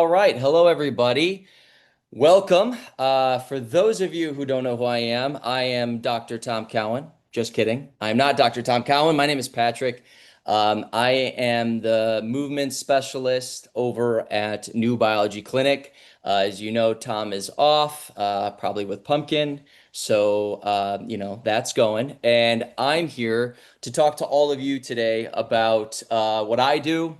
All right. Hello, everybody. Welcome. For those of you who don't know who I am Dr. Tom Cowan. Just kidding. I'm not Dr. Tom Cowan. My name is Patrick. I am the movement specialist over at New Biology Clinic. As you know, Tom is off, probably with Pumpkin. So, that's going. And I'm here to talk to all of you today about what I do,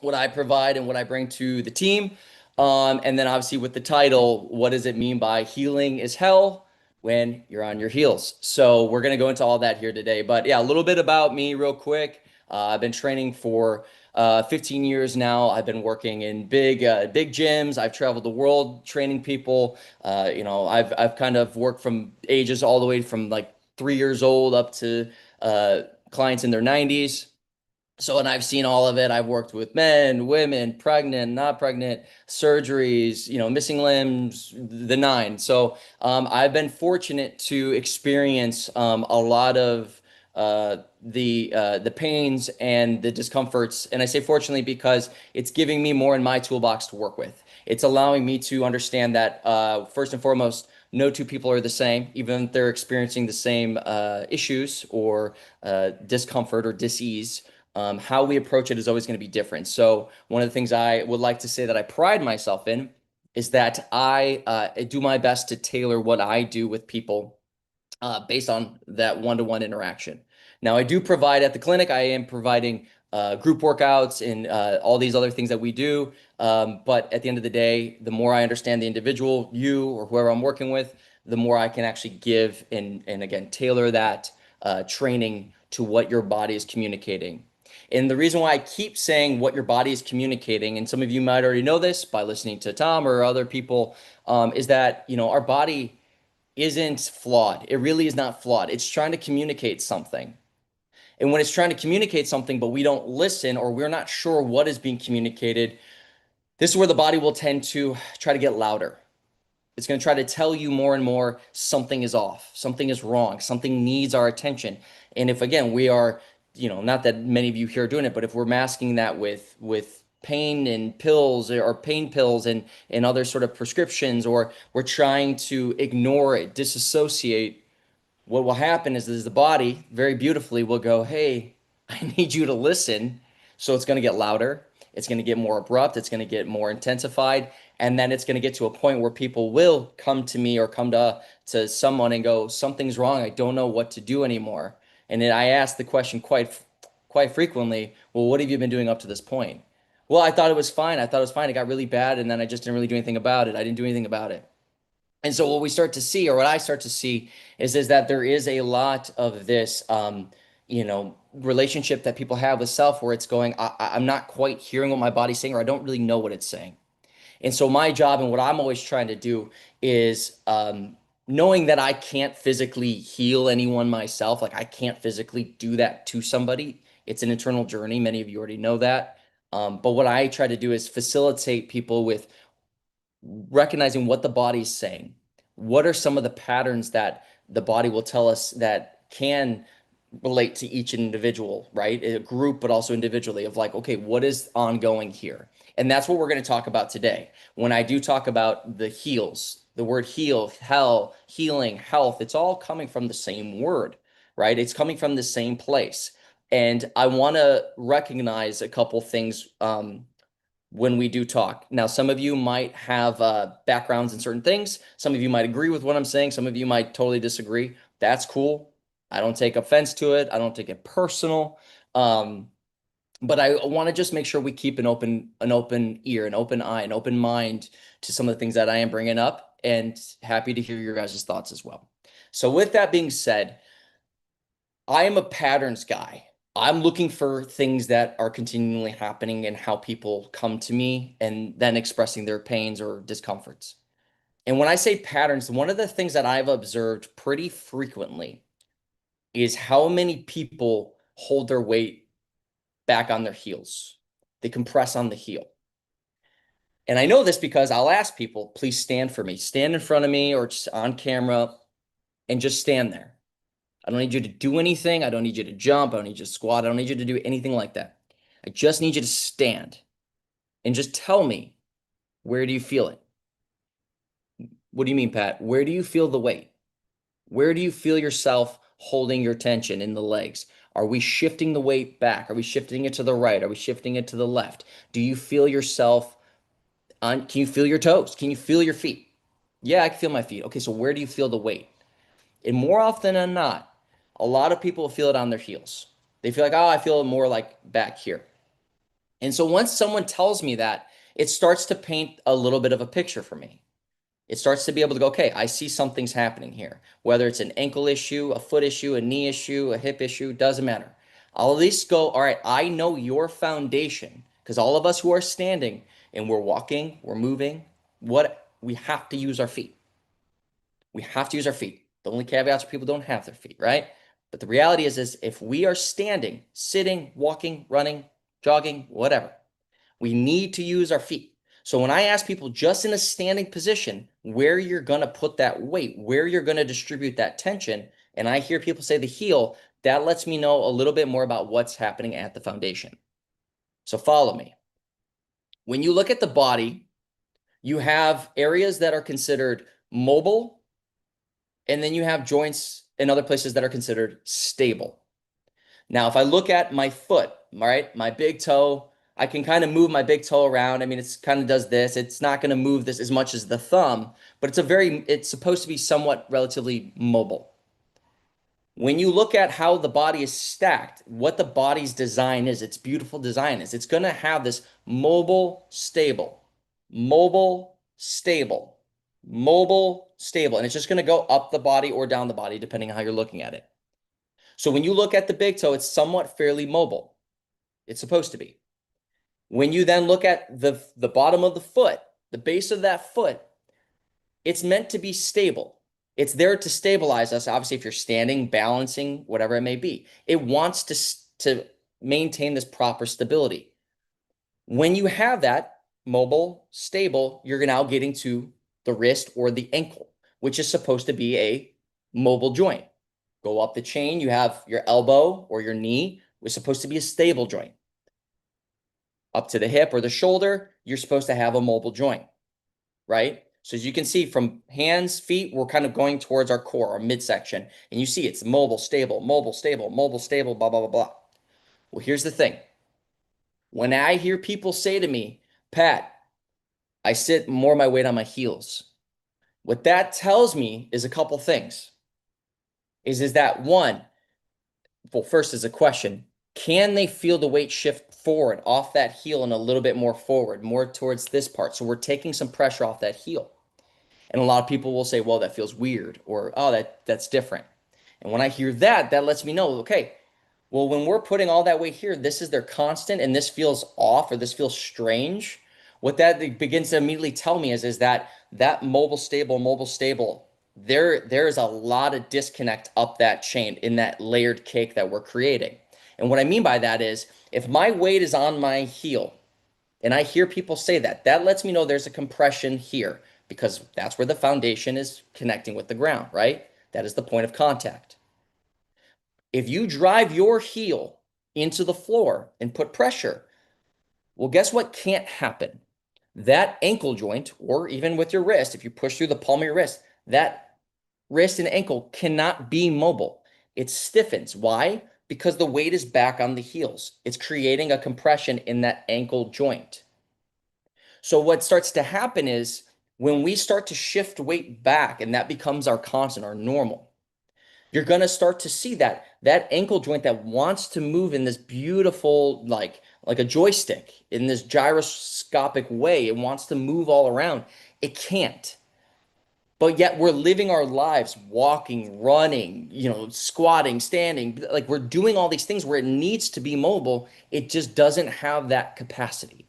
what I provide, and what I bring to the team. And then obviously with the title, what does it mean by healing is hell when you're on your heels? So we're going to go into all that here today. But yeah, a little bit about me real quick. I've been training for 15 years now. I've been working in big gyms. I've traveled the world training people. I've kind of worked from ages all the way from like 3 years old up to clients in their 90s. So, and I've seen all of it. I've worked with men, women, pregnant, not pregnant, surgeries, missing limbs, the nine. So, I've been fortunate to experience a lot of the pains and the discomforts. And I say fortunately because it's giving me more in my toolbox to work with. It's allowing me to understand that first and foremost, no two people are the same, even if they're experiencing the same issues or discomfort or dis-ease. How we approach it is always going to be different. So one of the things I would like to say that I pride myself in is that I do my best to tailor what I do with people based on that one-to-one interaction. Now, I do provide at the clinic, I am providing group workouts and all these other things that we do. But at the end of the day, the more I understand the individual, you or whoever I'm working with, the more I can actually give and again, tailor that training to what your body is communicating. And the reason why I keep saying what your body is communicating, and some of you might already know this by listening to Tom or other people, is that, our body isn't flawed. It really is not flawed. It's trying to communicate something. And when it's trying to communicate something, but we don't listen or we're not sure what is being communicated, this is where the body will tend to try to get louder. It's going to try to tell you more and more something is off, something is wrong, something needs our attention. And if again we are, not that many of you here are doing it, but if we're masking that with pain and pills or pain pills and other sort of prescriptions, or we're trying to ignore it, disassociate, what will happen is the body very beautifully will go, hey, I need you to listen. So it's going to get louder. It's going to get more abrupt. It's going to get more intensified. And then it's going to get to a point where people will come to me or come to someone and go, something's wrong. I don't know what to do anymore. And then I ask the question quite frequently, well, what have you been doing up to this point? Well, I thought it was fine. I thought it was fine. It got really bad. And then I just didn't really do anything about it. I didn't do anything about it. And so what we start to see, or what I start to see, is that there is a lot of this, relationship that people have with self, where it's going, I'm not quite hearing what my body's saying, or I don't really know what it's saying. And so my job and what I'm always trying to do is, knowing that I can't physically heal anyone myself, like I can't physically do that to somebody. It's an internal journey. Many of you already know that. But what I try to do is facilitate people with recognizing what the body's saying. What are some of the patterns that the body will tell us that can relate to each individual, right? A group, but also individually, of like, okay, what is ongoing here? And that's what we're going to talk about today. When I do talk about the heals, the word heal, hell, healing, health, it's all coming from the same word, right? It's coming from the same place. And I want to recognize a couple things when we do talk. Now, some of you might have backgrounds in certain things. Some of you might agree with what I'm saying. Some of you might totally disagree. That's cool. I don't take offense to it. I don't take it personal. Um, but I want to just make sure we keep an open ear, an open eye, an open mind to some of the things that I am bringing up, and happy to hear your guys' thoughts as well. So with that being said, I am a patterns guy. I'm looking for things that are continually happening and how people come to me and then expressing their pains or discomforts. And when I say patterns, one of the things that I've observed pretty frequently is how many people hold their weight back on their heels. They compress on the heel. And I know this because I'll ask people, please stand for me. Stand in front of me or just on camera and just stand there. I don't need you to do anything. I don't need you to jump. I don't need you to squat. I don't need you to do anything like that. I just need you to stand and just tell me Where do you feel it? What do you mean, Pat? Where do you feel the weight? Where do you feel yourself holding your tension in the legs? Are we shifting the weight back? Are we shifting it to the right? Are we shifting it to the left? Do you feel yourself on, can you feel your toes? Can you feel your feet? Yeah, I can feel my feet. Okay, so where do you feel the weight? And more often than not, a lot of people feel it on their heels. They feel like, oh, I feel it more like back here. And so once someone tells me that, it starts to paint a little bit of a picture for me. It starts to be able to go, okay, I see something's happening here. Whether it's an ankle issue, a foot issue, a knee issue, a hip issue, doesn't matter. I'll at least go, all right, I know your foundation because all of us who are standing and we're walking, we're moving, what we have to use our feet. We have to use our feet. The only caveats are people don't have their feet, right? But the reality is if we are standing, sitting, walking, running, jogging, whatever, we need to use our feet. So when I ask people just in a standing position where you're going to put that weight, where you're going to distribute that tension, and I hear people say the heel, that lets me know a little bit more about what's happening at the foundation. So follow me. When you look at the body, you have areas that are considered mobile, and then you have joints and other places that are considered stable. Now, if I look at my foot, all right, my big toe, I can kind of move my big toe around. I mean, it's kind of does this. It's not going to move this as much as the thumb, but it's supposed to be somewhat relatively mobile. When you look at how the body is stacked, what the body's design is, its beautiful design is, it's going to have this mobile, stable, mobile, stable, mobile, stable, and it's just going to go up the body or down the body, depending on how you're looking at it. So when you look at the big toe, it's somewhat fairly mobile. It's supposed to be. When you then look at the bottom of the foot, the base of that foot, it's meant to be stable. It's there to stabilize us. Obviously, if you're standing, balancing, whatever it may be, it wants to maintain this proper stability. When you have that mobile, stable, you're now getting to the wrist or the ankle, which is supposed to be a mobile joint. Go up the chain, you have your elbow or your knee, was supposed to be a stable joint. Up to the hip or the shoulder, you're supposed to have a mobile joint, right? So as you can see from hands, feet, we're kind of going towards our core, our midsection. And you see it's mobile, stable, mobile, stable, mobile, stable, blah, blah, blah, blah. Well, here's the thing. When I hear people say to me, Pat, I sit more my weight on my heels. What that tells me is a couple things. Is that one, well, first is a question. Can they feel the weight shift forward off that heel and a little bit more forward, more towards this part? So we're taking some pressure off that heel. And a lot of people will say, well, that feels weird, or oh, that's different. And when I hear that, that lets me know, okay, well, when we're putting all that weight here, this is their constant and this feels off or this feels strange. What that begins to immediately tell me is that mobile, stable, there is a lot of disconnect up that chain in that layered cake that we're creating. And what I mean by that is if my weight is on my heel and I hear people say that, that lets me know there's a compression here because that's where the foundation is connecting with the ground, right? That is the point of contact. If you drive your heel into the floor and put pressure, well, guess what can't happen? That ankle joint, or even with your wrist, if you push through the palm of your wrist, that wrist and ankle cannot be mobile. It stiffens. Why? Because the weight is back on the heels. It's creating a compression in that ankle joint. So what starts to happen is when we start to shift weight back and that becomes our constant, our normal, you're going to start to see that ankle joint that wants to move in this beautiful, like a joystick in this gyroscopic way. It wants to move all around. It can't. But yet we're living our lives walking, running, squatting, standing, like we're doing all these things where it needs to be mobile. It just doesn't have that capacity.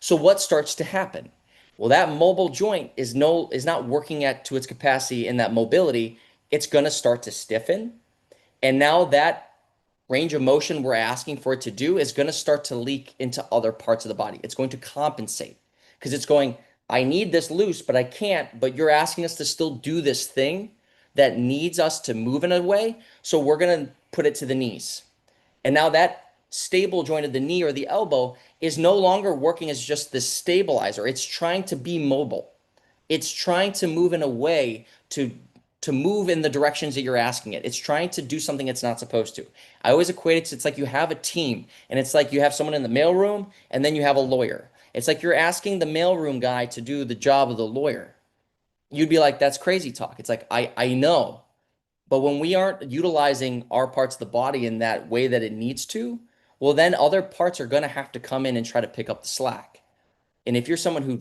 So what starts to happen? Well, that mobile joint is not working to its capacity in that mobility. It's going to start to stiffen. And now that range of motion we're asking for it to do is going to start to leak into other parts of the body. It's going to compensate because it's going, I need this loose, but I can't. But you're asking us to still do this thing that needs us to move in a way. So we're going to put it to the knees. And now that stable joint of the knee or the elbow is no longer working as just this stabilizer. It's trying to be mobile. It's trying to move in a way to move in the directions that you're asking it. It's trying to do something it's not supposed to. I always equate it to it's like you have a team and it's like you have someone in the mailroom and then you have a lawyer. It's like you're asking the mailroom guy to do the job of the lawyer. You'd be like, that's crazy talk. It's like, I know. But when we aren't utilizing our parts of the body in that way that it needs to, well, then other parts are going to have to come in and try to pick up the slack. And if you're someone who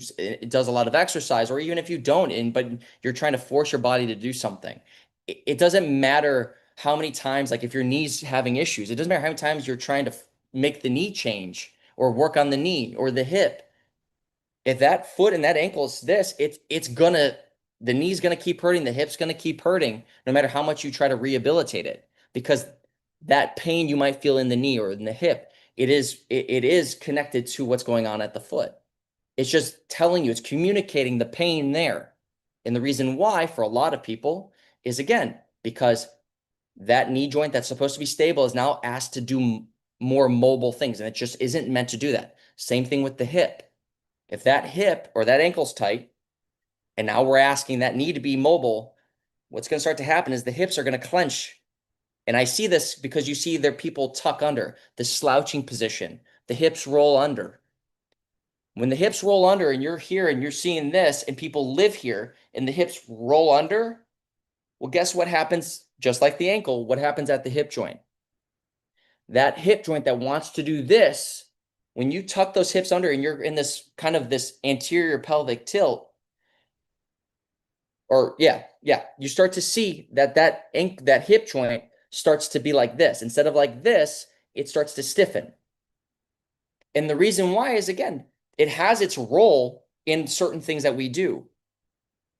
does a lot of exercise, or even if you don't, but you're trying to force your body to do something, it doesn't matter how many times, like if your knee's having issues, it doesn't matter how many times you're trying to make the knee change or work on the knee or the hip. If that foot and that ankle is this, it's gonna the knee's gonna keep hurting, the hip's gonna keep hurting, no matter how much you try to rehabilitate it, because that pain you might feel in the knee or in the hip, it is connected to what's going on at the foot. It's just telling you, it's communicating the pain there. And the reason why for a lot of people is again, because that knee joint that's supposed to be stable is now asked to do more mobile things, and it just isn't meant to do that. Same thing with the hip. If that hip or that ankle's tight, and now we're asking that knee to be mobile, what's going to start to happen is the hips are going to clench. And I see this because you see their people tuck under, the slouching position, the hips roll under. When the hips roll under and you're here and you're seeing this and people live here and the hips roll under, well, guess what happens? Just like the ankle, what happens at the hip joint? That hip joint that wants to do this, when you tuck those hips under and you're in this kind of this anterior pelvic tilt, or yeah, you start to see that hip joint starts to be like this. Instead of like this, it starts to stiffen. And the reason why is, again, it has its role in certain things that we do.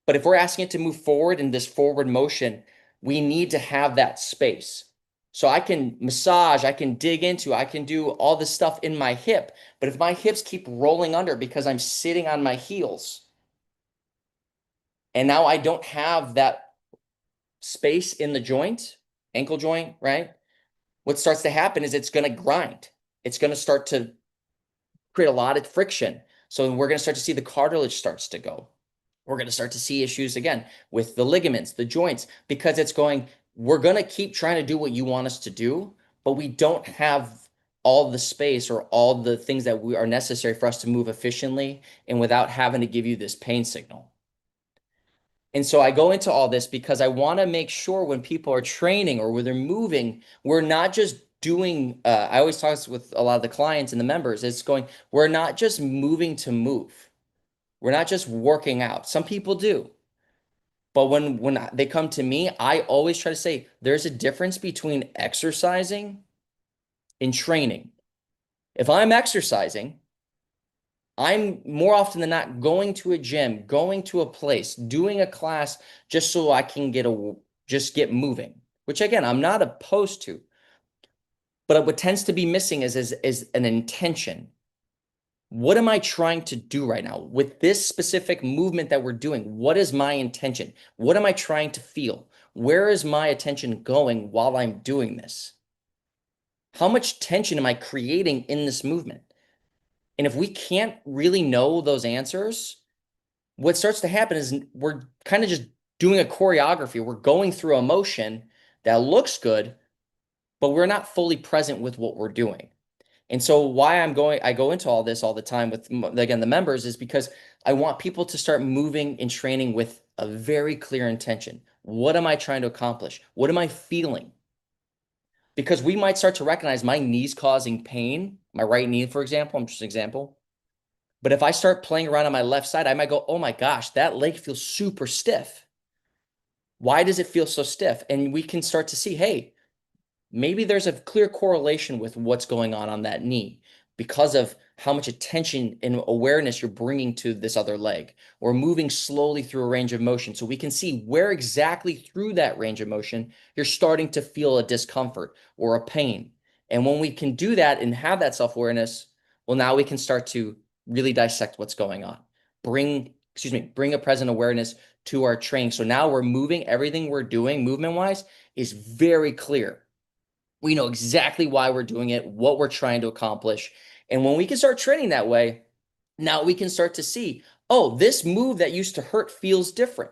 But if we're asking it to move forward in this forward motion, we need to have that space. So I can massage, I can dig into, I can do all this stuff in my hip. But if my hips keep rolling under because I'm sitting on my heels, and now I don't have that space in the joint, ankle joint, right? What starts to happen is it's going to grind. It's going to start to create a lot of friction. So we're going to start to see the cartilage starts to go. We're going to start to see issues again with the ligaments, the joints, because we're going to keep trying to do what you want us to do, but we don't have all the space or all the things that are necessary for us to move efficiently and without having to give you this pain signal. And so I go into all this because I want to make sure when people are training or when they're moving, we're not just doing, I always talk with a lot of the clients and the members, we're not just moving to move. We're not just working out. Some people do. But when they come to me, I always try to say there's a difference between exercising and training. If I'm exercising, I'm more often than not going to a gym, going to a place, doing a class just so I can just get moving, which again, I'm not opposed to. But what tends to be missing is an intention. What am I trying to do right now with this specific movement that we're doing? What is my intention? What am I trying to feel? Where is my attention going while I'm doing this? How much tension am I creating in this movement? And if we can't really know those answers, what starts to happen is we're kind of just doing a choreography. We're going through a motion that looks good, but we're not fully present with what we're doing. And so why I go into all this all the time with, again, the members is because I want people to start moving and training with a very clear intention. What am I trying to accomplish? What am I feeling? Because we might start to recognize my knee's causing pain, my right knee, for example, I'm just an example. But if I start playing around on my left side, I might go, oh my gosh, that leg feels super stiff. Why does it feel so stiff? And we can start to see, hey, maybe there's a clear correlation with what's going on that knee because of how much attention and awareness you're bringing to this other leg or moving slowly through a range of motion. So we can see where exactly through that range of motion you're starting to feel a discomfort or a pain. And when we can do that and have that self-awareness, well, now we can start to really dissect what's going on. Bring a present awareness to our training. So now we're moving, everything we're doing movement-wise is very clear. We know exactly why we're doing it, what we're trying to accomplish. And when we can start training that way, now we can start to see, oh, this move that used to hurt feels different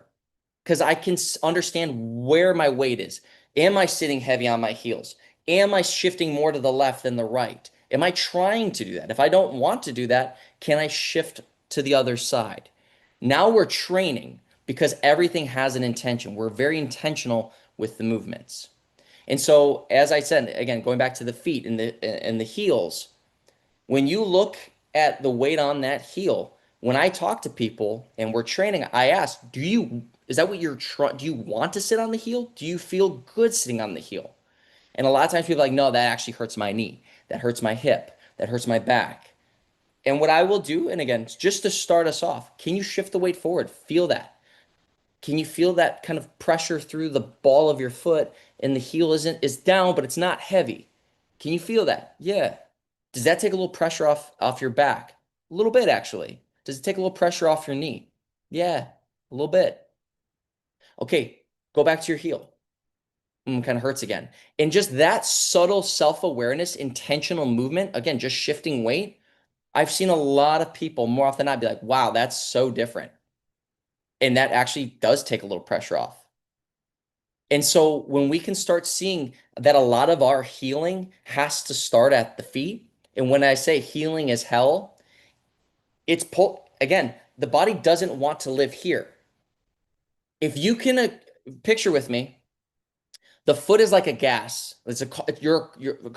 because I can understand where my weight is. Am I sitting heavy on my heels? Am I shifting more to the left than the right? Am I trying to do that? If I don't want to do that, can I shift to the other side? Now we're training because everything has an intention. We're very intentional with the movements. And so, as I said, again, going back to the feet and the heels, when you look at the weight on that heel, when I talk to people and we're training, I ask, is that what do you want to sit on the heel? Do you feel good sitting on the heel? And a lot of times people are like, no, that actually hurts my knee. That hurts my hip. That hurts my back. And what I will do, and again, just to start us off, can you shift the weight forward? Feel that. Can you feel that kind of pressure through the ball of your foot and the heel is down, but it's not heavy? Can you feel that? Yeah. Does that take a little pressure off your back? A little bit actually. Does it take a little pressure off your knee? Yeah, a little bit. Okay, go back to your heel. Kind of hurts again. And just that subtle self-awareness, intentional movement, again, just shifting weight. I've seen a lot of people more often than not be like, wow, that's so different. And that actually does take a little pressure off. And so when we can start seeing that a lot of our healing has to start at the feet, and when I say healing is hell, again, the body doesn't want to live here. If you can picture with me, the foot is like a gas. You're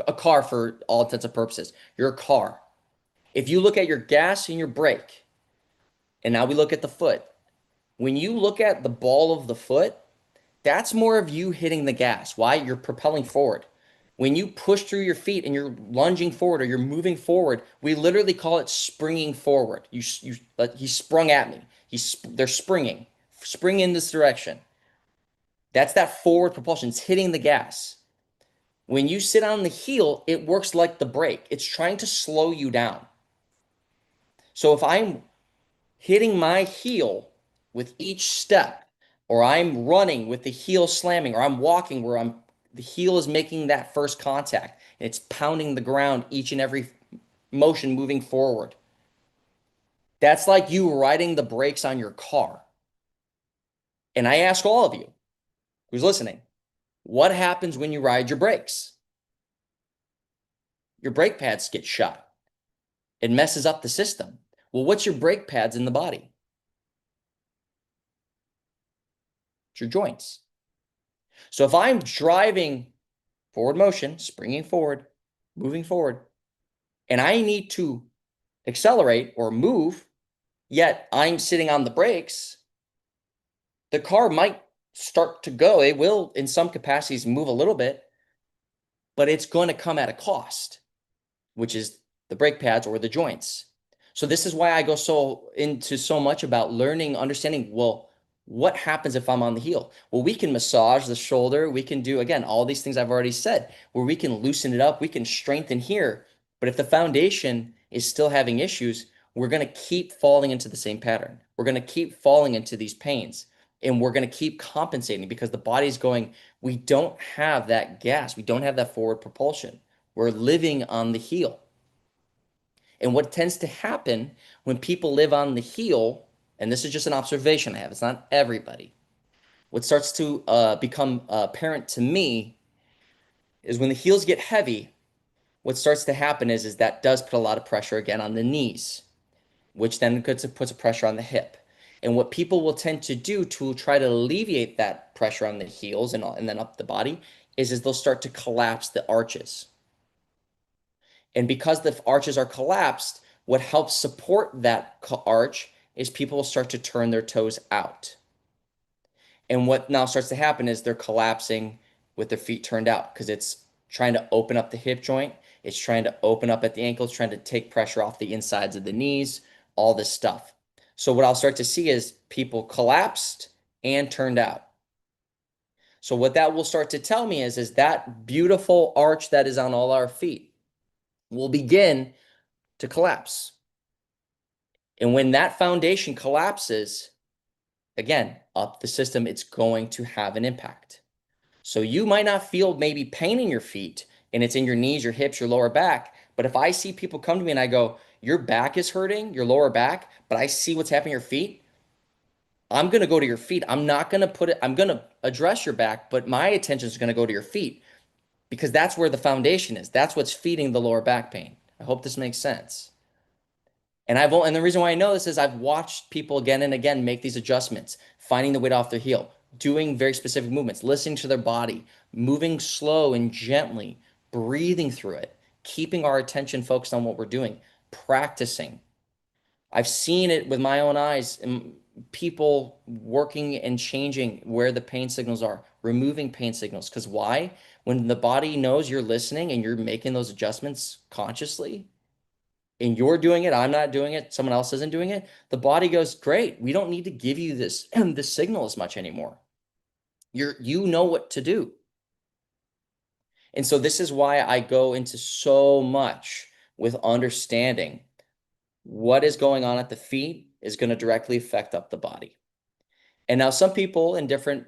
a car for all intents and purposes. You're a car. If you look at your gas and your brake, and now we look at the foot. When you look at the ball of the foot, that's more of you hitting the gas. Why? You're propelling forward. When you push through your feet and you're lunging forward or you're moving forward, we literally call it springing forward. He sprung at me. They're spring in this direction. That's that forward propulsion. It's hitting the gas. When you sit on the heel, it works like the brake. It's trying to slow you down. So if I'm hitting my heel with each step, or I'm running with the heel slamming, or I'm walking where the heel is making that first contact and it's pounding the ground each and every motion moving forward. That's like you riding the brakes on your car. And I ask all of you who's listening, what happens when you ride your brakes? Your brake pads get shot. It messes up the system. Well, what's your brake pads in the body? It's your joints. So if I'm driving forward motion, springing forward, moving forward, and I need to accelerate or move, yet I'm sitting on the brakes, the car might start to go. It will, in some capacities, move a little bit, but it's going to come at a cost, which is the brake pads or the joints. So this is why I go into so much about learning, understanding, well, what happens if I'm on the heel? Well, we can massage the shoulder. We can do, again, all these things I've already said, where we can loosen it up. We can strengthen here. But if the foundation is still having issues, we're going to keep falling into the same pattern. We're going to keep falling into these pains. And we're going to keep compensating because the body's going, we don't have that gas. We don't have that forward propulsion. We're living on the heel. And what tends to happen when people live on the heel, and this is just an observation I have, it's not everybody. What starts to become apparent to me is when the heels get heavy, what starts to happen is that does put a lot of pressure again on the knees, which then puts a pressure on the hip. And what people will tend to do to try to alleviate that pressure on the heels and then up the body is they'll start to collapse the arches. And because the arches are collapsed, what helps support that arch is people will start to turn their toes out. And what now starts to happen is they're collapsing with their feet turned out because it's trying to open up the hip joint. It's trying to open up at the ankles, trying to take pressure off the insides of the knees, all this stuff. So what I'll start to see is people collapsed and turned out. So what that will start to tell me is that beautiful arch that is on all our feet will begin to collapse. And when that foundation collapses, again, up the system, it's going to have an impact. So you might not feel maybe pain in your feet and it's in your knees, your hips, your lower back. But if I see people come to me and I go, your back is hurting, your lower back, but I see what's happening to your feet, I'm going to go to your feet. I'm not going to put it, I'm going to address your back, but my attention is going to go to your feet because that's where the foundation is. That's what's feeding the lower back pain. I hope this makes sense. And the reason why I know this is I've watched people again and again make these adjustments, finding the weight off their heel, doing very specific movements, listening to their body, moving slow and gently, breathing through it, keeping our attention focused on what we're doing, practicing. I've seen it with my own eyes, people working and changing where the pain signals are, removing pain signals. Because why? When the body knows you're listening and you're making those adjustments consciously, and you're doing it, I'm not doing it, someone else isn't doing it, the body goes, great, we don't need to give you this this signal as much anymore. You know what to do. And so this is why I go into so much with understanding what is going on at the feet is going to directly affect up the body. And now some people in different,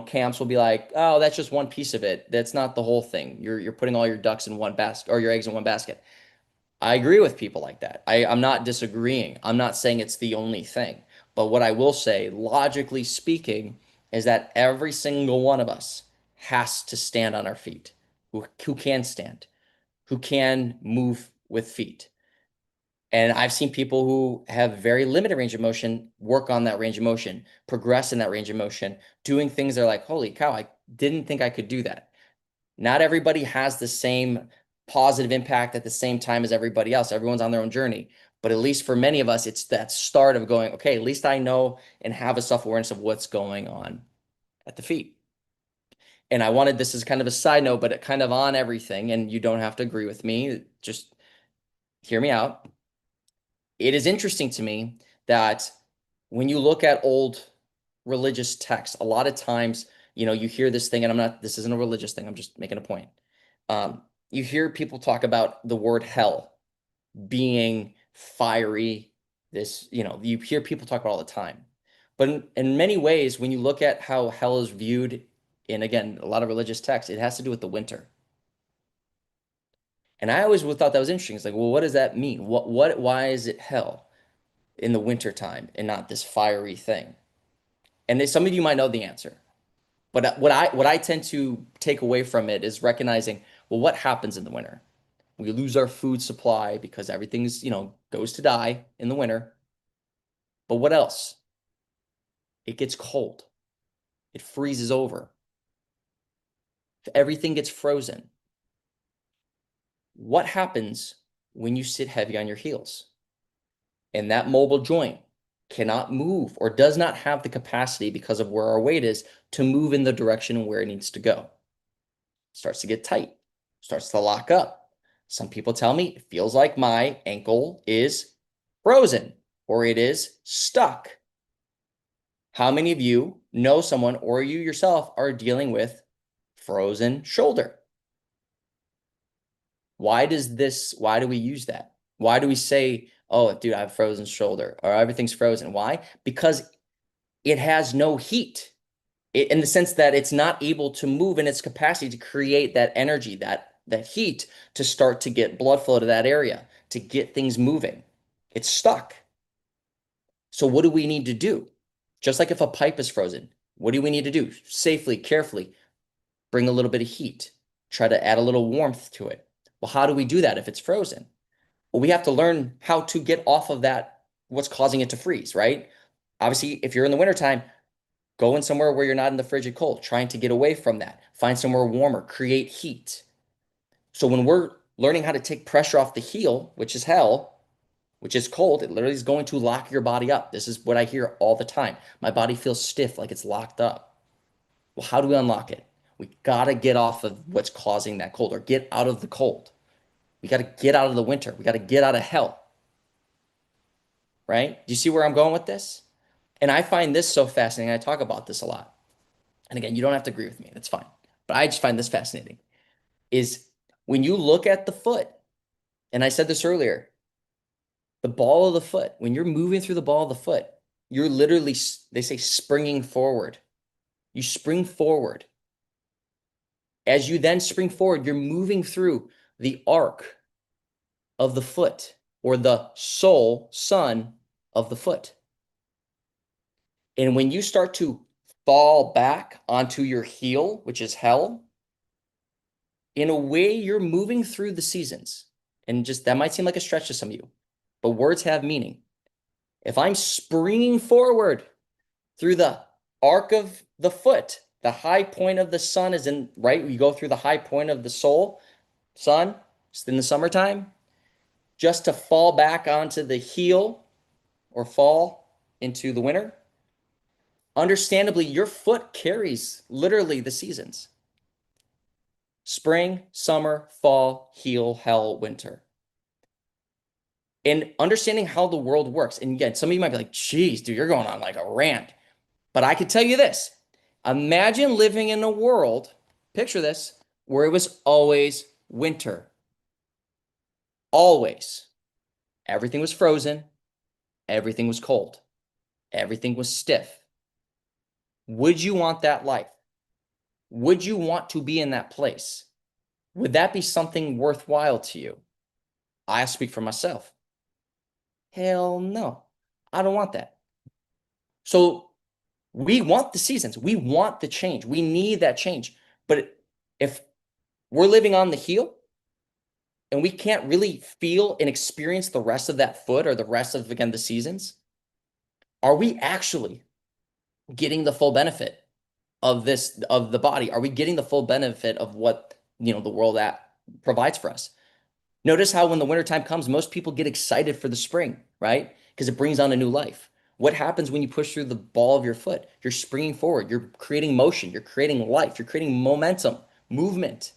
camps will be like, oh, that's just one piece of it. That's not the whole thing. You're putting all your ducks in one basket or your eggs in one basket. I agree with people like that. I'm not disagreeing. I'm not saying it's the only thing. But what I will say, logically speaking, is that every single one of us has to stand on our feet. Who can stand, who can move with feet. And I've seen people who have very limited range of motion work on that range of motion, progress in that range of motion, doing things that are like, holy cow, I didn't think I could do that. Not everybody has the same positive impact at the same time as everybody else. Everyone's on their own journey. But at least for many of us, it's that start of going, okay, at least I know and have a self-awareness of what's going on at the feet. And I wanted this as kind of a side note, but it kind of on everything. And you don't have to agree with me. Just hear me out. It is interesting to me that when you look at old religious texts, a lot of times, you hear this thing, and this isn't a religious thing, I'm just making a point. You hear people talk about the word hell being fiery. You hear people talk about it all the time. But in many ways, when you look at how hell is viewed in, again, a lot of religious texts, it has to do with the winter. And I always thought that was interesting. It's like, well, what does that mean? Why is it hell in the winter time and not this fiery thing? And some of you might know the answer. But what I tend to take away from it is recognizing, well, what happens in the winter? We lose our food supply because everything's, goes to die in the winter. But what else? It gets cold. It freezes over. Everything gets frozen. What happens when you sit heavy on your heels? And that mobile joint cannot move or does not have the capacity because of where our weight is to move in the direction where it needs to go. It starts to get tight, starts to lock up. Some people tell me it feels like my ankle is frozen or it is stuck. How many of you know someone or you yourself are dealing with frozen shoulder? Why do we use that? Why do we say, oh, dude, I have frozen shoulder or everything's frozen? Why? Because it has no heat in the sense that it's not able to move in its capacity to create that energy, that heat to start to get blood flow to that area, to get things moving. It's stuck. So what do we need to do? Just like if a pipe is frozen, what do we need to do? Safely, carefully, bring a little bit of heat, try to add a little warmth to it. Well, how do we do that if it's frozen? Well, we have to learn how to get off of that, what's causing it to freeze, right? Obviously, if you're in the wintertime, go in somewhere where you're not in the frigid cold, trying to get away from that. Find somewhere warmer, create heat. So when we're learning how to take pressure off the heel, which is hell, which is cold, it literally is going to lock your body up. This is what I hear all the time. My body feels stiff, like it's locked up. Well, how do we unlock it? We got to get off of what's causing that cold or get out of the cold. We got to get out of the winter. We got to get out of hell. Right? Do you see where I'm going with this? And I find this so fascinating. I talk about this a lot. And again, you don't have to agree with me. That's fine. But I just find this fascinating. Is when you look at the foot, and I said this earlier, the ball of the foot, when you're moving through the ball of the foot, you're literally, they say, springing forward. You spring forward. As you then spring forward, you're moving through the arc of the foot or the sole, sun of the foot. And when you start to fall back onto your heel, which is hell, in a way, you're moving through the seasons. And just that might seem like a stretch to some of you, but words have meaning. If I'm springing forward through the arc of the foot, the high point of the sun is in, right? We go through the high point of the sole, sun, just in the summertime, just to fall back onto the heel or fall into the winter. Understandably, your foot carries literally the seasons: spring, summer, fall, heel, hell, winter. And understanding how the world works. And again, some of you might be like, geez, dude, you're going on like a rant. But I could tell you this. Imagine living in a world, picture this, where it was always winter. Always. Everything was frozen. Everything was cold. Everything was stiff. Would you want that life? Would you want to be in that place? Would that be something worthwhile to you? I speak for myself. Hell no. I don't want that. So we want the seasons. We want the change. We need that change. But if we're living on the heel and we can't really feel and experience the rest of that foot or the rest of, again, the seasons, are we actually getting the full benefit of this, of the body? Are we getting the full benefit of what, the world that provides for us? Notice how when the wintertime comes, most people get excited for the spring, right? Because it brings on a new life. What happens when you push through the ball of your foot? You're springing forward. You're creating motion. You're creating life. You're creating momentum, movement.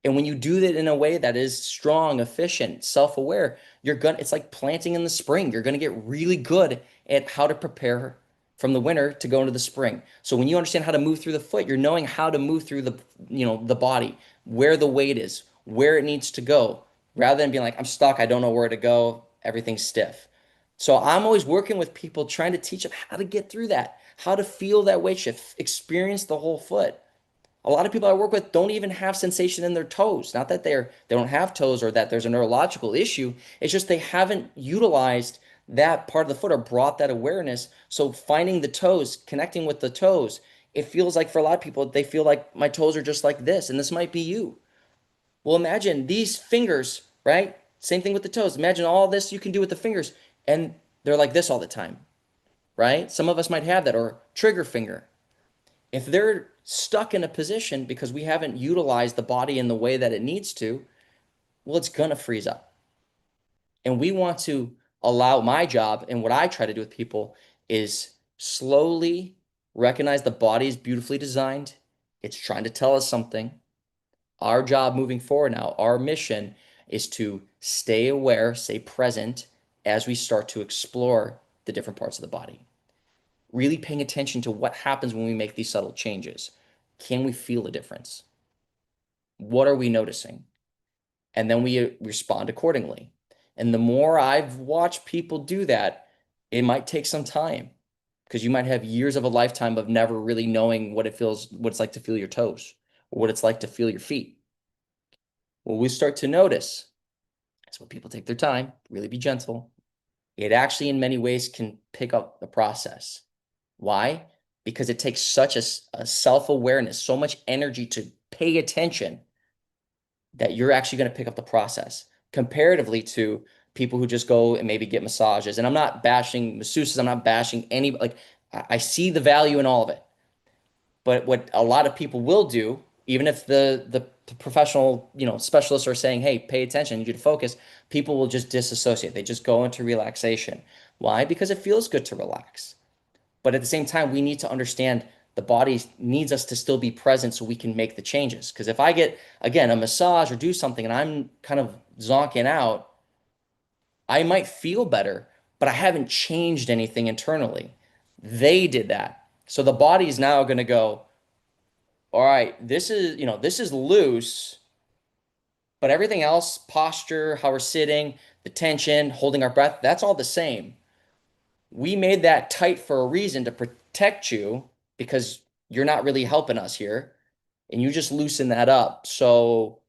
And when you do that in a way that is strong, efficient, self-aware, it's like planting in the spring. You're gonna get really good at how to prepare from the winter to go into the spring. So when you understand how to move through the foot, you're knowing how to move through the body, where the weight is, where it needs to go, rather than being like, I'm stuck, I don't know where to go, everything's stiff. So I'm always working with people trying to teach them how to get through that, how to feel that weight shift, experience the whole foot. A lot of people I work with don't even have sensation in their toes. Not that they don't have toes or that there's a neurological issue. It's just they haven't utilized that part of the foot or brought that awareness. So finding the toes, connecting with the toes, it feels like for a lot of people, they feel like my toes are just like this, and this might be you. Well, imagine these fingers, right? Same thing with the toes. Imagine all this you can do with the fingers, and they're like this all the time, right? Some of us might have that, or trigger finger. If they're stuck in a position because we haven't utilized the body in the way that it needs to, well, it's going to freeze up. And we want to allow, my job and what I try to do with people is slowly recognize the body is beautifully designed. It's trying to tell us something. Our job moving forward now, our mission is to stay aware, stay present as we start to explore the different parts of the body. Really paying attention to what happens when we make these subtle changes. Can we feel a difference? What are we noticing? And then we respond accordingly. And the more I've watched people do that, it might take some time because you might have years of a lifetime of never really knowing what it's like to feel your toes or what it's like to feel your feet. Well, we start to notice, that's when people take their time, really be gentle. It actually, in many ways, can pick up the process. Why? Because it takes such a self-awareness, so much energy to pay attention that you're actually going to pick up the process comparatively to people who just go and maybe get massages. And I'm not bashing masseuses. I'm not bashing any, like, I see the value in all of it. But what a lot of people will do, even if the professional, specialists are saying, hey, pay attention, I need you to focus, people will just disassociate. They just go into relaxation. Why? Because it feels good to relax. But at the same time, we need to understand the body needs us to still be present so we can make the changes. Because if I get, again, a massage or do something and I'm kind of zonking out, I might feel better, but I haven't changed anything internally. They did that. So the body is now going to go, all right, this is loose, but everything else, posture, how we're sitting, the tension, holding our breath, that's all the same. We made that tight for a reason to protect you because you're not really helping us here. and you just loosen that up. So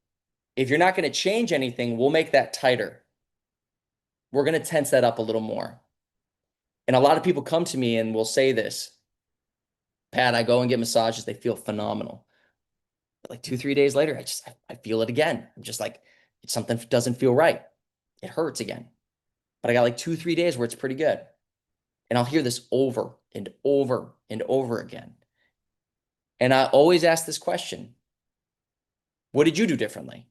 if you're not going to change anything, we'll make that tighter. We're going to tense that up a little more. And a lot of people come to me and will say this, Pat, I go and get massages. They feel phenomenal. But like 2, 3 days later, I feel it again. I'm just like, something doesn't feel right. It hurts again. But I got like 2, 3 days where it's pretty good. And I'll hear this over and over and over again. And I always ask this question, what did you do differently?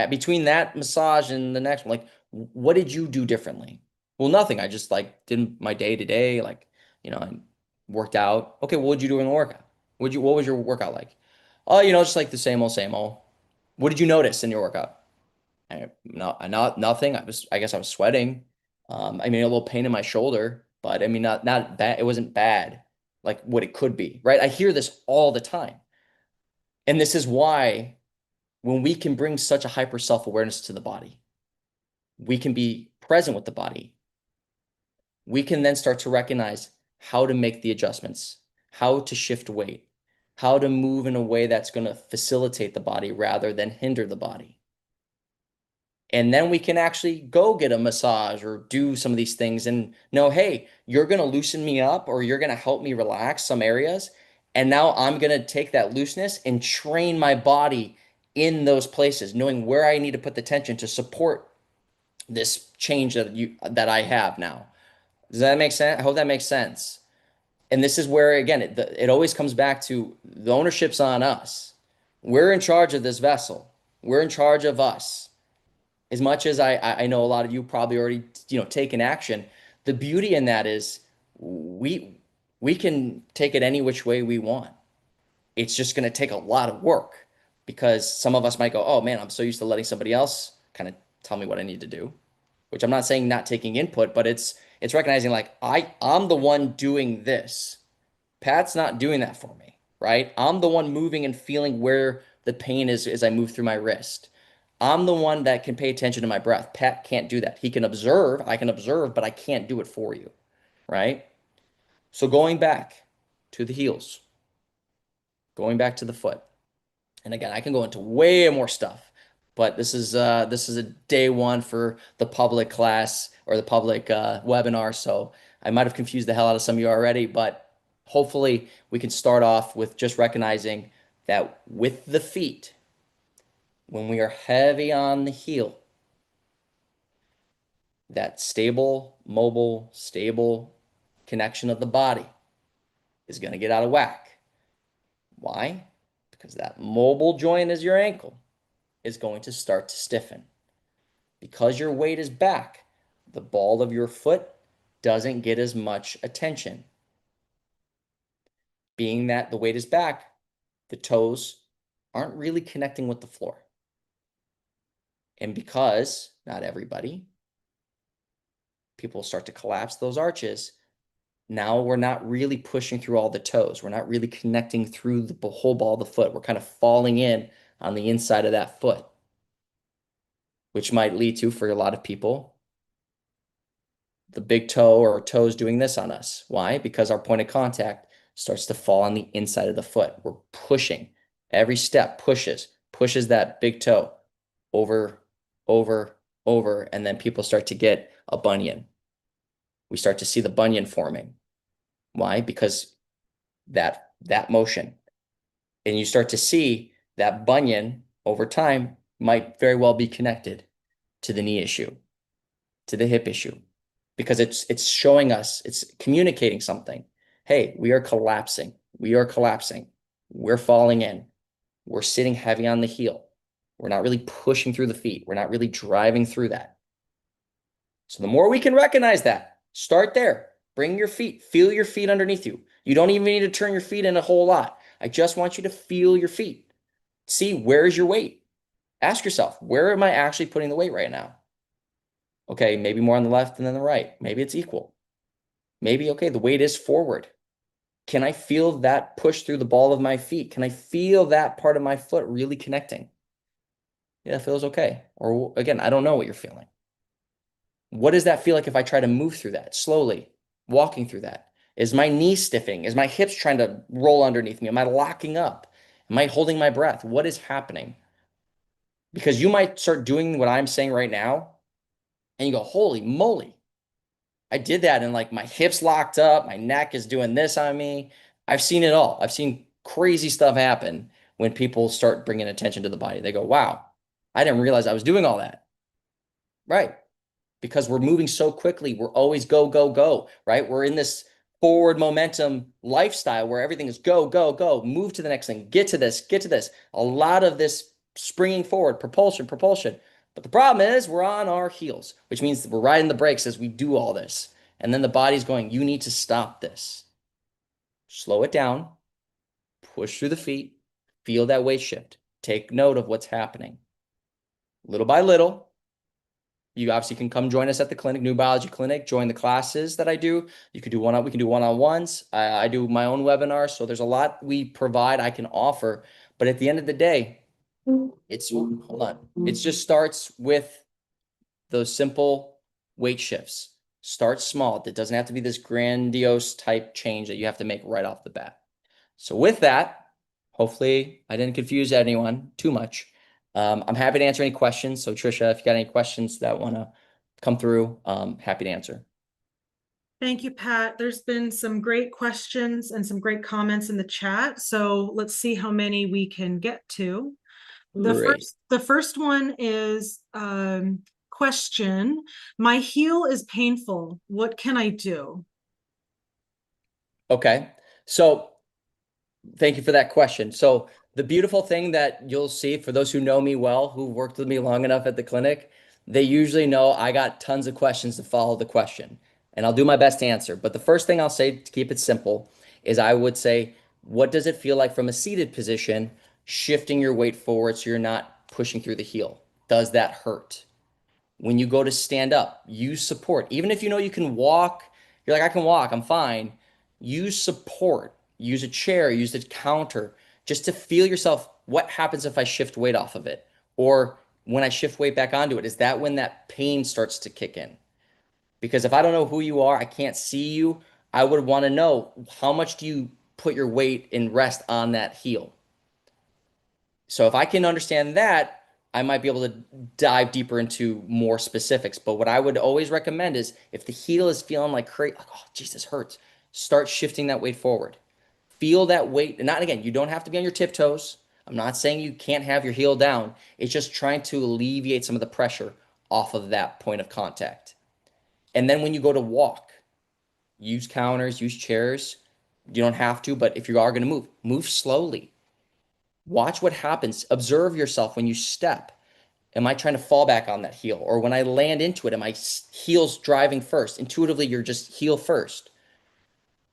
Between that massage and the next one, like, what did you do differently? Well, nothing. I just like did my day to day, like, I worked out. Okay, what did you do in the workout? What was your workout like? Oh, just like the same old, same old. What did you notice in your workout? Not nothing. I guess I was sweating. I mean, a little pain in my shoulder, but I mean, not bad. It wasn't bad, like what it could be, right? I hear this all the time, and this is why when we can bring such a hyper self-awareness to the body, we can be present with the body. We can then start to recognize how to make the adjustments, how to shift weight, how to move in a way that's going to facilitate the body rather than hinder the body. And then we can actually go get a massage or do some of these things and know, hey, you're going to loosen me up or you're going to help me relax some areas. And now I'm going to take that looseness and train my body in those places, knowing where I need to put the tension to support this change that I have now. Does that make sense? I hope that makes sense. And this is where, again, it always comes back to the ownership's on us. We're in charge of this vessel. We're in charge of us. As much as I know a lot of you probably already, taken action, the beauty in that is we can take it any which way we want. It's just going to take a lot of work because some of us might go, oh man, I'm so used to letting somebody else kind of tell me what I need to do, which I'm not saying not taking input, but it's recognizing like I'm the one doing this. Pat's not doing that for me, right? I'm the one moving and feeling where the pain is as I move through my wrist. I'm the one that can pay attention to my breath. Pat can't do that. He can observe, I can observe, but I can't do it for you, right? So going back to the heels, going back to the foot. And again, I can go into way more stuff, but this is a day one for the public class or the public webinar. So I might have confused the hell out of some of you already, but hopefully we can start off with just recognizing that with the feet, when we are heavy on the heel, that stable, mobile, stable connection of the body is going to get out of whack. Why? Because that mobile joint is your ankle is going to start to stiffen. Because your weight is back, the ball of your foot doesn't get as much attention. Being that the weight is back, the toes aren't really connecting with the floor. And because not everybody, people start to collapse those arches. Now we're not really pushing through all the toes. We're not really connecting through the whole ball of the foot. We're kind of falling in on the inside of that foot, which might lead to, for a lot of people, the big toe or toes doing this on us. Why? Because our point of contact starts to fall on the inside of the foot. We're pushing. Every step pushes that big toe over, over, over, and then people start to get a bunion. We start to see the bunion forming. Why? Because that motion. And you start to see that bunion over time might very well be connected to the knee issue, to the hip issue, because it's showing us, it's communicating something. Hey, we are collapsing. We are collapsing. We're falling in. We're sitting heavy on the heel. We're not really pushing through the feet. We're not really driving through that. So the more we can recognize that, start there. Bring your feet, feel your feet underneath you. You don't even need to turn your feet in a whole lot. I just want you to feel your feet. See, where's your weight? Ask yourself, where am I actually putting the weight right now? Okay, maybe more on the left than the right. Maybe it's equal. Maybe, okay, the weight is forward. Can I feel that push through the ball of my feet? Can I feel that part of my foot really connecting? Yeah, it feels okay. Or again, I don't know what you're feeling. What does that feel like if I try to move through that slowly, walking through that? Is my knee stiffing? Is my hips trying to roll underneath me? Am I locking up? Am I holding my breath? What is happening? Because you might start doing what I'm saying right now, and you go, holy moly, I did that, and like my hips locked up, my neck is doing this on me. I've seen it all. I've seen crazy stuff happen when people start bringing attention to the body. They go, wow, I didn't realize I was doing all that. Right. Because we're moving so quickly. We're always go, go, go, right? We're in this forward momentum lifestyle where everything is go, go, go, move to the next thing, get to this, get to this. A lot of this springing forward, propulsion, propulsion. But the problem is we're on our heels, which means that we're riding the brakes as we do all this. And then the body's going, you need to stop this. Slow it down, push through the feet, feel that weight shift. Take note of what's happening. Little by little, you obviously can come join us at the clinic, New Biology Clinic, join the classes that I do. You can do we can do one-on-ones. I do my own webinars. So there's a lot we provide, I can offer. But at the end of the day, hold on. It just starts with those simple weight shifts. Start small. It doesn't have to be this grandiose type change that you have to make right off the bat. So with that, hopefully I didn't confuse anyone too much. I'm happy to answer any questions. So Trisha, if you got any questions that want to come through, happy to answer. Thank you, Pat. There's been some great questions and some great comments in the chat. So let's see how many we can get to. Great. The first one is question. My heel is painful. What can I do? Okay. So thank you for that question. So the beautiful thing that you'll see for those who know me well, who worked with me long enough at the clinic, they usually know I got tons of questions to follow the question, and I'll do my best to answer. But the first thing I'll say to keep it simple is I would say, what does it feel like from a seated position, shifting your weight forward so you're not pushing through the heel? Does that hurt? When you go to stand up, use support. Even if you know you can walk, you're like, I can walk, I'm fine. Use support. Use a chair, use the counter, just to feel yourself. What happens if I shift weight off of it? Or when I shift weight back onto it, is that when that pain starts to kick in? Because if I don't know who you are, I can't see you, I would want to know how much do you put your weight in rest on that heel? So if I can understand that, I might be able to dive deeper into more specifics. But what I would always recommend is if the heel is feeling like crazy, like, oh, geez, this hurts, start shifting that weight forward. Feel that weight. And not again, you don't have to be on your tiptoes. I'm not saying you can't have your heel down. It's just trying to alleviate some of the pressure off of that point of contact. And then when you go to walk, use counters, use chairs. You don't have to, but if you are going to move, move slowly. Watch what happens. Observe yourself when you step. Am I trying to fall back on that heel? Or when I land into it, am I heels driving first? Intuitively, you're just heel first.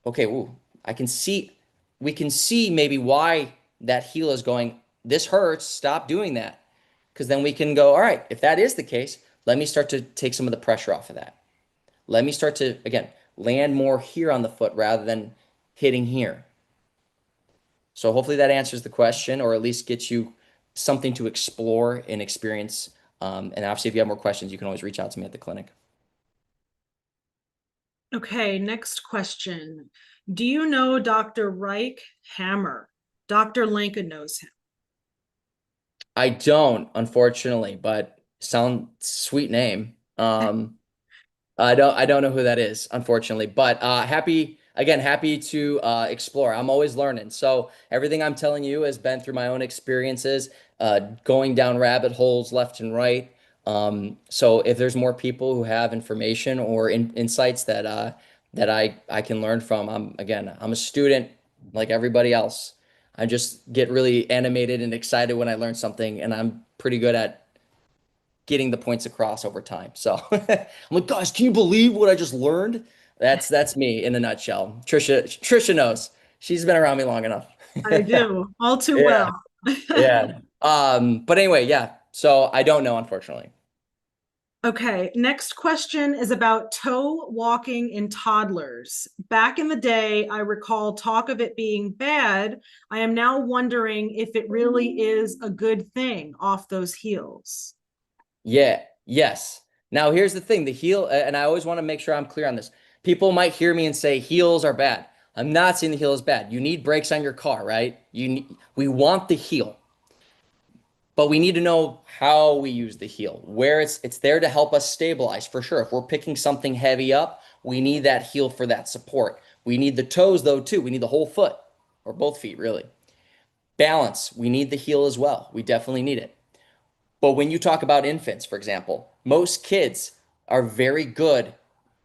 Okay, ooh, we can see maybe why that heel is going, this hurts, stop doing that. Because then we can go, all right, if that is the case, let me start to take some of the pressure off of that. Let me start to, again, land more here on the foot rather than hitting here. So hopefully that answers the question, or at least gets you something to explore and experience. And obviously, if you have more questions, you can always reach out to me at the clinic. Okay, next question. Do you know Dr. Reich Hammer? Dr. Lincoln knows him. I don't, unfortunately, but sound sweet name. I don't know who that is, unfortunately, but happy to explore. I'm always learning. So everything I'm telling you has been through my own experiences, going down rabbit holes left and right. So if there's more people who have information or insights that I can learn from, I'm a student like everybody else. I just get really animated and excited when I learn something, and I'm pretty good at getting the points across over time. So I'm like, guys, can you believe what I just learned? That's me in a nutshell. Trisha knows. She's been around me long enough. I do, all too Yeah, well. yeah. But anyway, yeah. So I don't know, unfortunately. Okay, next question is about toe walking in toddlers. Back in the day, I recall talk of it being bad. I am now wondering if it really is a good thing off those heels. Yeah, yes. Now here's the thing, the heel, and I always want to make sure I'm clear on this. People might hear me and say heels are bad. I'm not saying the heel is bad. You need brakes on your car, right? We want the heel, but we need to know how we use the heel, where it's there to help us stabilize for sure. If we're picking something heavy up, we need that heel for that support. We need the toes though too. We need the whole foot or both feet really. Balance, we need the heel as well. We definitely need it. But when you talk about infants, for example, most kids are very good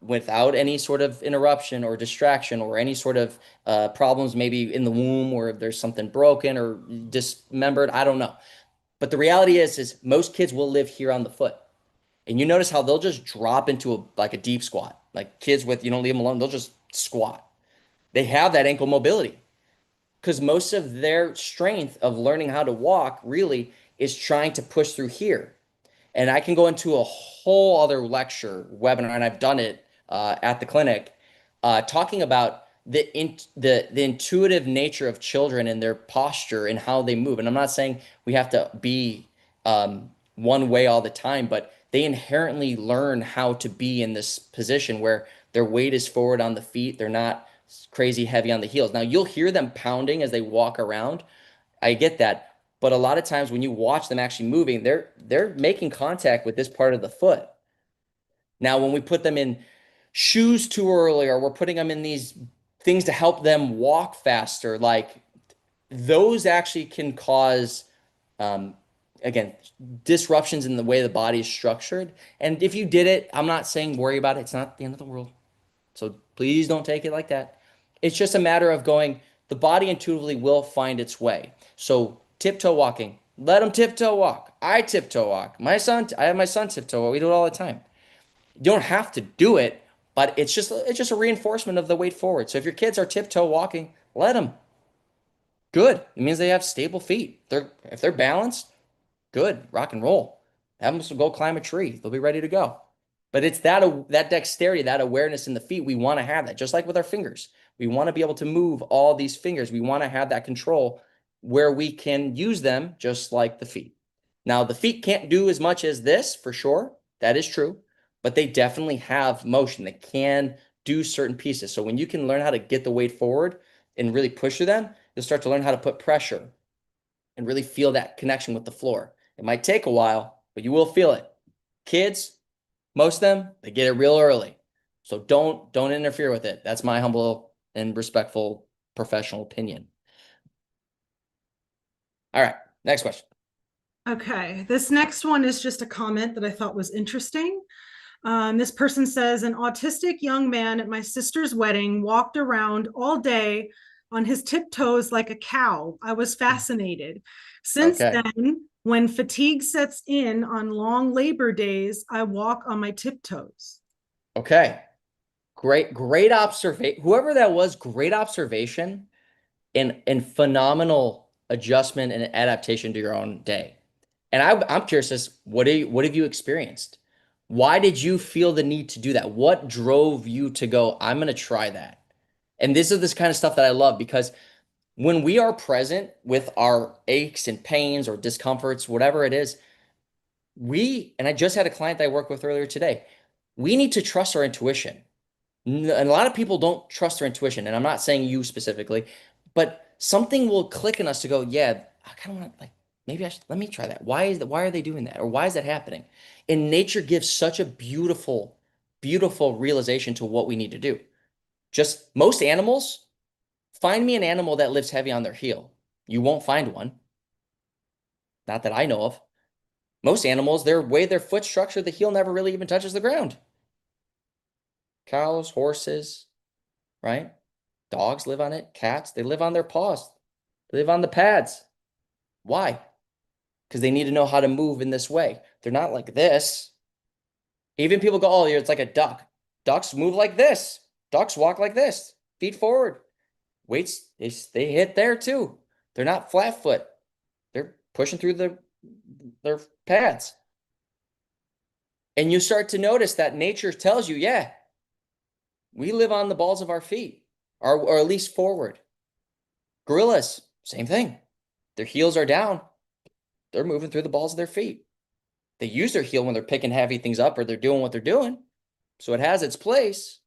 without any sort of interruption or distraction or any sort of problems, maybe in the womb or if there's something broken or dismembered. I don't know. But the reality is most kids will live here on the foot. And you notice how they'll just drop into like a deep squat. Like kids with, you don't leave them alone, they'll just squat. They have that ankle mobility because most of their strength of learning how to walk really is trying to push through here. And I can go into a whole other lecture webinar, and I've done it at the clinic, talking about the intuitive nature of children and their posture and how they move. And I'm not saying we have to be one way all the time, but they inherently learn how to be in this position where their weight is forward on the feet. They're not crazy heavy on the heels. Now you'll hear them pounding as they walk around. I get that. But a lot of times when you watch them actually moving, they're making contact with this part of the foot. Now, when we put them in shoes too early, or we're putting them in these things to help them walk faster, like those actually can cause, um, again, disruptions in the way the body is structured. And if you did it, I'm not saying worry about it. It's not the end of the world. So please don't take it like that. It's just a matter of going, the body intuitively will find its way. So tiptoe walking, let them tiptoe walk. I tiptoe walk. I have my son tiptoe walk. We do it all the time. You don't have to do it, but it's just a reinforcement of the weight forward. So if your kids are tiptoe walking, let them. Good. It means they have stable feet. If they're balanced, good, rock and roll. Have them go climb a tree. They'll be ready to go. But it's that dexterity, that awareness in the feet. We want to have that, just like with our fingers. We want to be able to move all these fingers. We want to have that control where we can use them just like the feet. Now, the feet can't do as much as this for sure. That is true. But they definitely have motion. They can do certain pieces. So when you can learn how to get the weight forward and really push through them, you'll start to learn how to put pressure and really feel that connection with the floor. It might take a while, but you will feel it. Kids, most of them, they get it real early. So don't interfere with it. That's my humble and respectful professional opinion. All right, next question. Okay, this next one is just a comment that I thought was interesting. This person says, an autistic young man at my sister's wedding walked around all day on his tiptoes like a cow. I was fascinated. Since Okay. then, when fatigue sets in on long labor days, I walk on my tiptoes. Okay. Great observation. Whoever that was, great observation and phenomenal adjustment and adaptation to your own day. And I'm curious as what have you experienced? Why did you feel the need to do that? What drove you to go, I'm going to try that? And this is this kind of stuff that I love because when we are present with our aches and pains or discomforts, whatever it is, and I just had a client that I worked with earlier today, we need to trust our intuition. And a lot of people don't trust their intuition, and I'm not saying you specifically, but something will click in us to go, yeah, I kind of want to like maybe let me try that. Why are they doing that? Or why is that happening? And nature gives such a beautiful, beautiful realization to what we need to do. Just most animals, find me an animal that lives heavy on their heel. You won't find one. Not that I know of. Most animals, their foot structure, the heel never really even touches the ground. Cows, horses, right? Dogs live on it. Cats, they live on their paws. They live on the pads. Why? Because they need to know how to move in this way. They're not like this. Even people go, oh, it's like a duck. Ducks move like this. Ducks walk like this. Feet forward. Weights, they hit there too. They're not flat foot. They're pushing through their pads. And you start to notice that nature tells you, yeah, we live on the balls of our feet, or at least forward. Gorillas, same thing. Their heels are down. They're moving through the balls of their feet. They use their heel when they're picking heavy things up or they're doing what they're doing. So it has its place,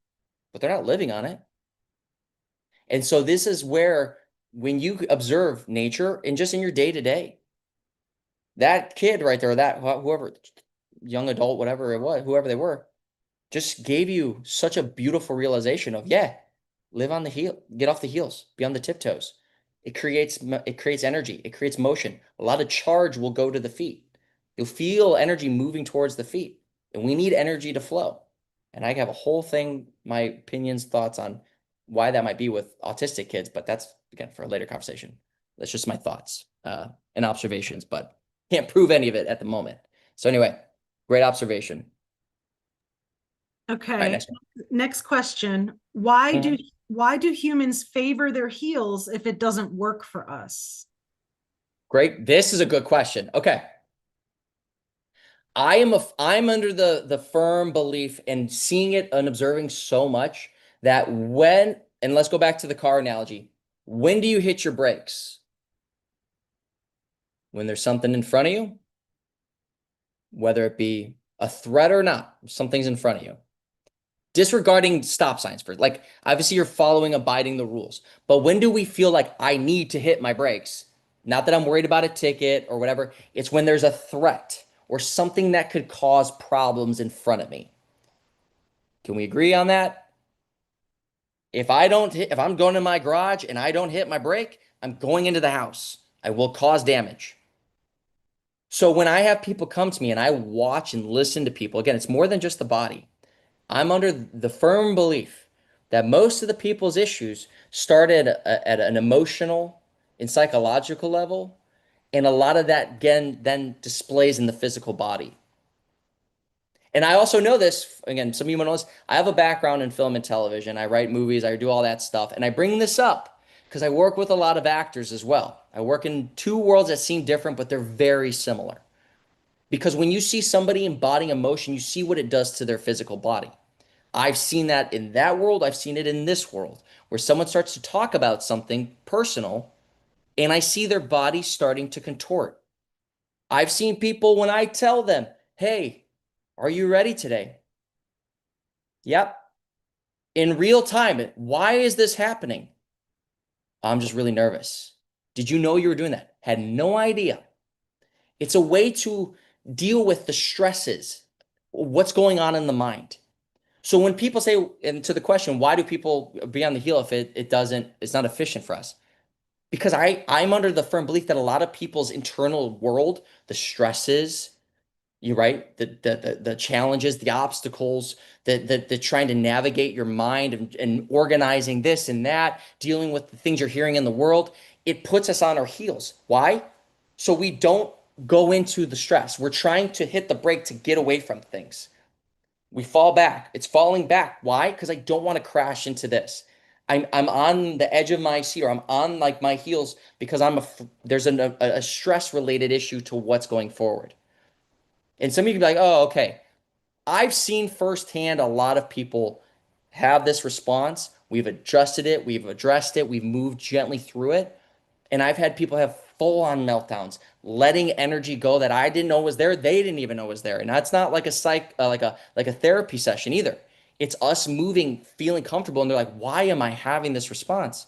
but they're not living on it. And so this is where when you observe nature and just in your day to day, that kid right there, that whoever, young adult, whatever it was, whoever they were, just gave you such a beautiful realization of, yeah, live on the heel, get off the heels, be on the tiptoes. It creates energy, it creates motion. A lot of charge will go to the feet. You'll feel energy moving towards the feet, and we need energy to flow. And I have a whole thing, my opinions, thoughts on why that might be with autistic kids, but that's again for a later conversation. That's just my thoughts and observations, but can't prove any of it at the moment. So anyway, great observation. All right, Okay. next one. Next question. Why do Mhm. why do humans favor their heels if it doesn't work for us? Great. This is a good question. Okay. I'm under the firm belief and seeing it and observing so much that when, and let's go back to the car analogy. When do you hit your brakes? When there's something in front of you, whether it be a threat or not, something's in front of you. Disregarding stop signs for like obviously you're following abiding the rules. But when do we feel like I need to hit my brakes? Not that I'm worried about a ticket or whatever. It's when there's a threat or something that could cause problems in front of me. Can we agree on that? If I'm going to my garage and I don't hit my brake, I'm going into the house. I will cause damage. So when I have people come to me and I watch and listen to people, again, it's more than just the body. I'm under the firm belief that most of the people's issues started at an emotional and psychological level, and a lot of that again then displays in the physical body. And I also know this, again, some of you might know this. I have a background in film and television. I write movies, I do all that stuff. And I bring this up because I work with a lot of actors as well. I work in two worlds that seem different, but they're very similar. Because when you see somebody embodying emotion, you see what it does to their physical body. I've seen that in that world. I've seen it in this world where someone starts to talk about something personal and I see their body starting to contort. I've seen people when I tell them, hey, are you ready today? Yep. In real time. Why is this happening? I'm just really nervous. Did you know you were doing that? Had no idea. It's a way to deal with the stresses, what's going on in the mind. So when people say, and to the question, why do people be on the heel if it's not efficient for us? Because I'm under the firm belief that a lot of people's internal world, the stresses, you're right, the challenges, the obstacles, the trying to navigate your mind and organizing this and that, dealing with the things you're hearing in the world, it puts us on our heels. Why? So we don't go into the stress. We're trying to hit the brake to get away from things. We fall back. It's falling back. Why? Because I don't want to crash into this. I'm on the edge of my seat or I'm on like my heels because there's a stress related issue to what's going forward. And some of you can be like, oh, okay. I've seen firsthand a lot of people have this response. We've adjusted it, we've addressed it, we've moved gently through it. And I've had people have full on meltdowns, letting energy go that I didn't know was there. They didn't even know was there. And that's not like a like a therapy session either. It's us moving, feeling comfortable. And they're like, why am I having this response?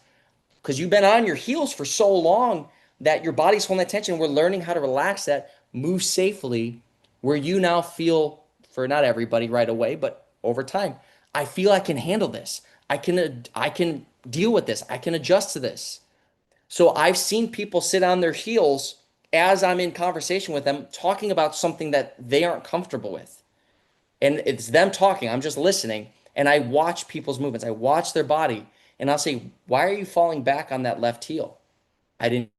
Because you've been on your heels for so long that your body's holding that tension. We're learning how to relax that, move safely, where you now feel, for not everybody right away, but over time, I feel I can handle this. I can deal with this. I can adjust to this. So I've seen people sit on their heels as I'm in conversation with them, talking about something that they aren't comfortable with. And it's them talking. I'm just listening. And I watch people's movements. I watch their body. And I'll say, why are you falling back on that left heel? I didn't,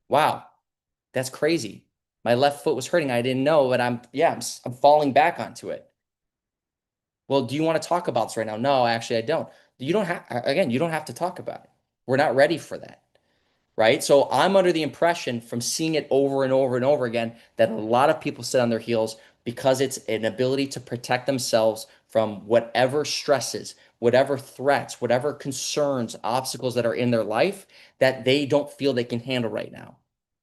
wow, that's crazy. My left foot was hurting. I didn't know, but I'm falling back onto it. Well, do you want to talk about this right now? No, actually, I don't. You don't have, again, you don't have to talk about it. We're not ready for that. Right? So I'm under the impression from seeing it over and over and over again that a lot of people sit on their heels because it's an ability to protect themselves from whatever stresses, whatever threats, whatever concerns, obstacles that are in their life that they don't feel they can handle right now.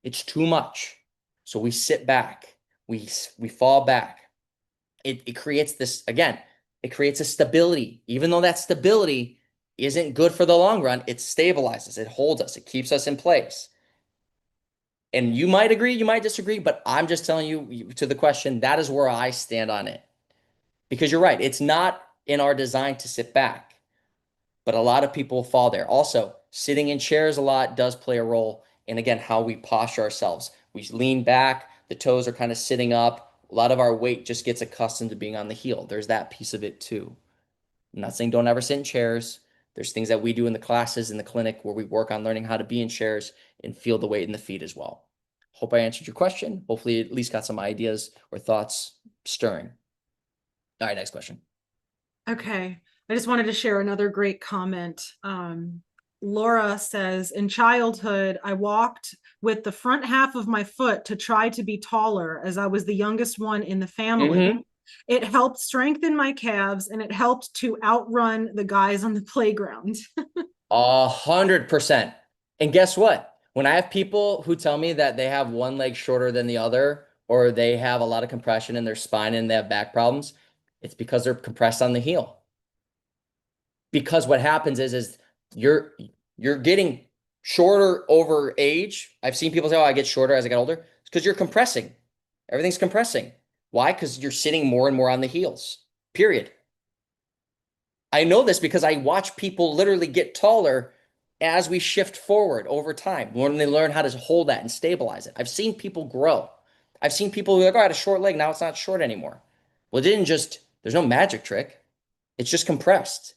It's too much. So we sit back, we fall back. It creates this again, it creates a stability, even though that stability isn't good for the long run. It stabilizes, it holds us, it keeps us in place. And you might agree, you might disagree, but I'm just telling you to the question, that is where I stand on it. Because you're right, it's not in our design to sit back, but a lot of people fall there. Also, sitting in chairs a lot does play a role in, again, how we posture ourselves. We lean back, the toes are kind of sitting up. A lot of our weight just gets accustomed to being on the heel. There's that piece of it too. I'm not saying don't ever sit in chairs. There's things that we do in the classes in the clinic where we work on learning how to be in chairs and feel the weight in the feet as well. Hope I answered your question. Hopefully, at least got some ideas or thoughts stirring. All right, next question. Okay. I just wanted to share another great comment. Laura says, in childhood, I walked with the front half of my foot to try to be taller as I was the youngest one in the family. Mm-hmm. It helped strengthen my calves and it helped to outrun the guys on the playground. 100%. And guess what? When I have people who tell me that they have one leg shorter than the other, or they have a lot of compression in their spine and they have back problems, it's because they're compressed on the heel. Because what happens is you're you're getting shorter over age. I've seen people say, "Oh, I get shorter as I get older." It's because you're compressing. Everything's compressing. Why? Because you're sitting more and more on the heels. Period. I know this because I watch people literally get taller as we shift forward over time when they learn how to hold that and stabilize it. I've seen people grow. I've seen people who are like, oh, I had a short leg, now it's not short anymore. Well, it didn't just, there's no magic trick. It's just compressed.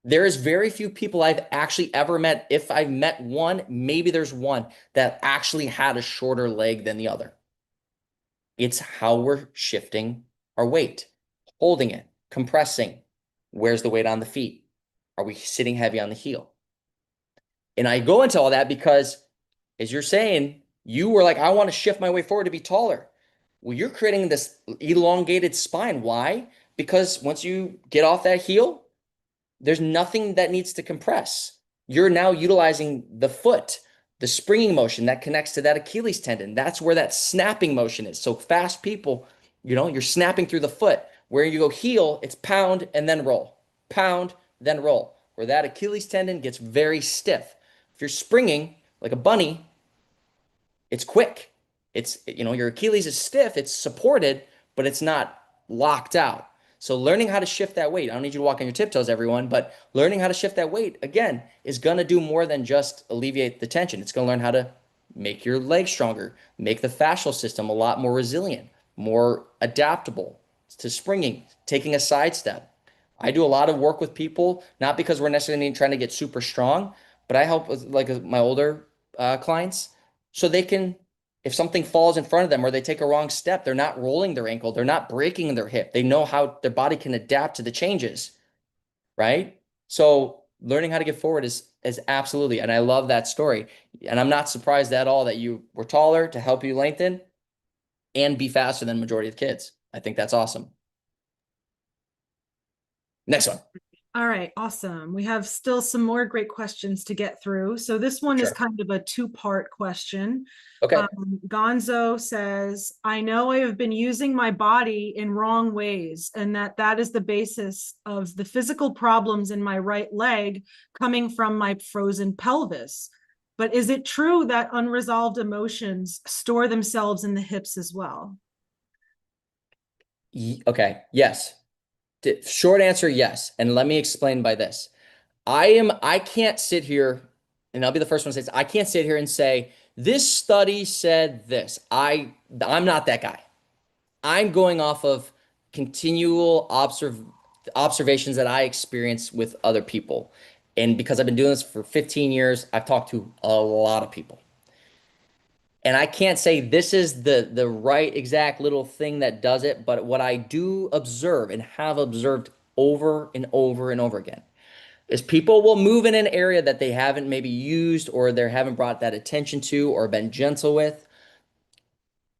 There is very few people I've actually ever met. If I've met one, maybe there's one that actually had a shorter leg than the other. It's how we're shifting our weight, holding it, compressing. Where's the weight on the feet? Are we sitting heavy on the heel? And I go into all that because, as you're saying, you were like, I want to shift my way forward to be taller. Well, you're creating this elongated spine. Why? Because once you get off that heel, there's nothing that needs to compress. You're now utilizing the foot, the springing motion that connects to that Achilles tendon. That's where that snapping motion is. So fast people, you're snapping through the foot. Where you go heel, it's pound and then roll, pound, then roll. Where that Achilles tendon gets very stiff. If you're springing like a bunny, it's quick. Your Achilles is stiff, it's supported, but it's not locked out. So learning how to shift that weight, I don't need you to walk on your tiptoes, everyone, but learning how to shift that weight, again, is going to do more than just alleviate the tension. It's going to learn how to make your legs stronger, make the fascial system a lot more resilient, more adaptable to springing, taking a side step. I do a lot of work with people, not because we're necessarily trying to get super strong, but I help with like my older clients so they can, if something falls in front of them or they take a wrong step, they're not rolling their ankle, they're not breaking their hip. They know how their body can adapt to the changes, right? So learning how to get forward is absolutely, and I love that story. And I'm not surprised at all that you were taller to help you lengthen and be faster than majority of kids. I think that's awesome. Next one. All right, awesome. We have still some more great questions to get through. So this one is Sure. kind of a two-part question. Okay. Gonzo says, I know I have been using my body in wrong ways, and that is the basis of the physical problems in my right leg coming from my frozen pelvis. But is it true that unresolved emotions store themselves in the hips as well? Okay. Yes. Short answer, yes. And let me explain by this. I can't sit here, and I'll be the first one to say this, I can't sit here and say, this study said this. I'm not that guy. I'm going off of continual observations that I experience with other people. And because I've been doing this for 15 years, I've talked to a lot of people. And I can't say this is the right exact little thing that does it, but what I do observe and have observed over and over and over again is people will move in an area that they haven't maybe used or they haven't brought that attention to or been gentle with,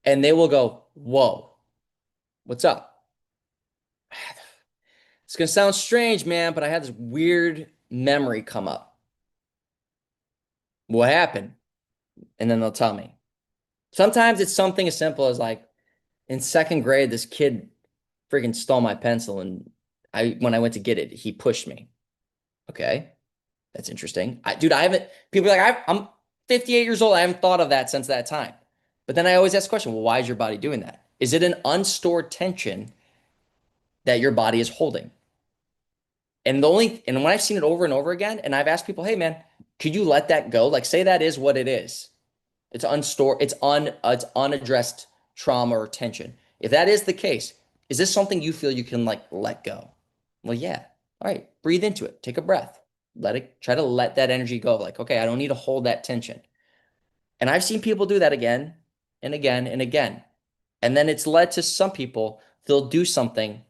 and they will go, "Whoa, what's up?" It's gonna sound strange, man, but I had this weird memory come up. What happened? And then they'll tell me. Sometimes it's something as simple as like in second grade, this kid freaking stole my pencil, and when I went to get it, he pushed me. Okay, that's interesting. Dude, I haven't, people are like, I'm 58 years old. I haven't thought of that since that time. But then I always ask the question, well, why is your body doing that? Is it an unstored tension that your body is holding? And when I've seen it over and over again, and I've asked people, hey man, could you let that go? Like say that is what it is. It's unstored, it's unaddressed trauma or tension. If that is the case, is this something you feel you can like let go? Well, yeah. All right, breathe into it. Take a breath. Try to let that energy go. Like, okay, I don't need to hold that tension. And I've seen people do that again and again and again. And then it's led to some people, they'll do something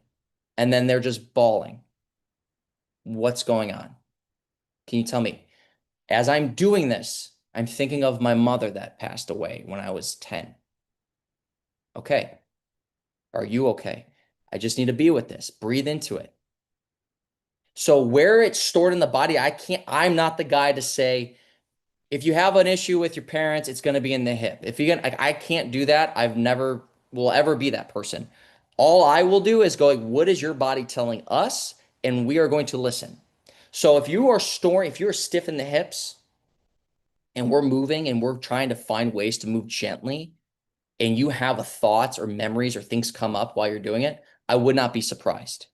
and then they're just bawling. What's going on? Can you tell me? As I'm doing this, I'm thinking of my mother that passed away when I was 10. Okay. Are you okay? I just need to be with this. Breathe into it. So where it's stored in the body, I'm not the guy to say, if you have an issue with your parents, it's going to be in the hip. If you can, like, I can't do that. I've never will ever be that person. All I will do is go, like, what is your body telling us? And we are going to listen. So if you are stiff in the hips and we're moving and we're trying to find ways to move gently, and you have a thoughts or memories or things come up while you're doing it, I would not be surprised.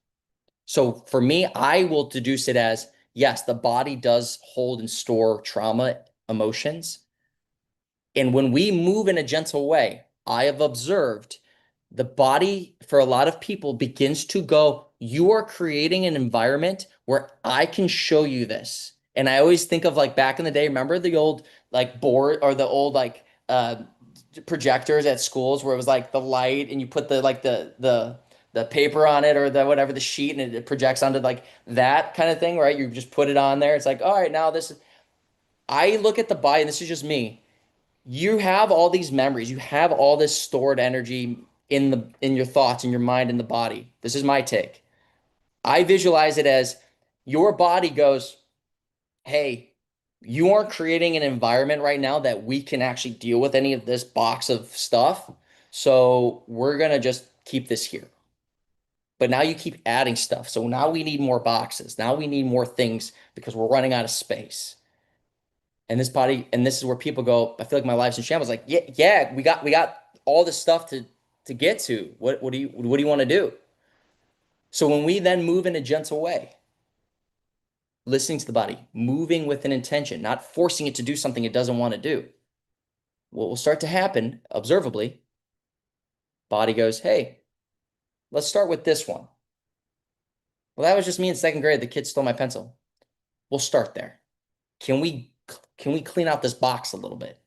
So for me, I will deduce it as yes, the body does hold and store trauma emotions. And when we move in a gentle way, I have observed the body for a lot of people begins to go, you are creating an environment where I can show you this. And I always think of like back in the day, remember the old like board or the old like projectors at schools where it was like the light and you put the paper on it or the whatever the sheet and it projects onto like that kind of thing, right? You just put it on there. It's like, all right, now this is I look at the body, and this is just me. You have all these memories, you have all this stored energy in your thoughts, in your mind, in the body. This is my take. I visualize it as your body goes, hey, you aren't creating an environment right now that we can actually deal with any of this box of stuff. So we're gonna just keep this here. But now you keep adding stuff. So now we need more boxes. Now we need more things because we're running out of space. And this is where people go, I feel like my life's in shambles. Like, yeah, we got all this stuff to get to. What do you want to do? So when we then move in a gentle way, listening to the body, moving with an intention, not forcing it to do something it doesn't want to do, what will start to happen observably, body goes, hey, let's start with this one. Well, that was just me in second grade. The kid stole my pencil. We'll start there. Can we can we clean out this box a little bit?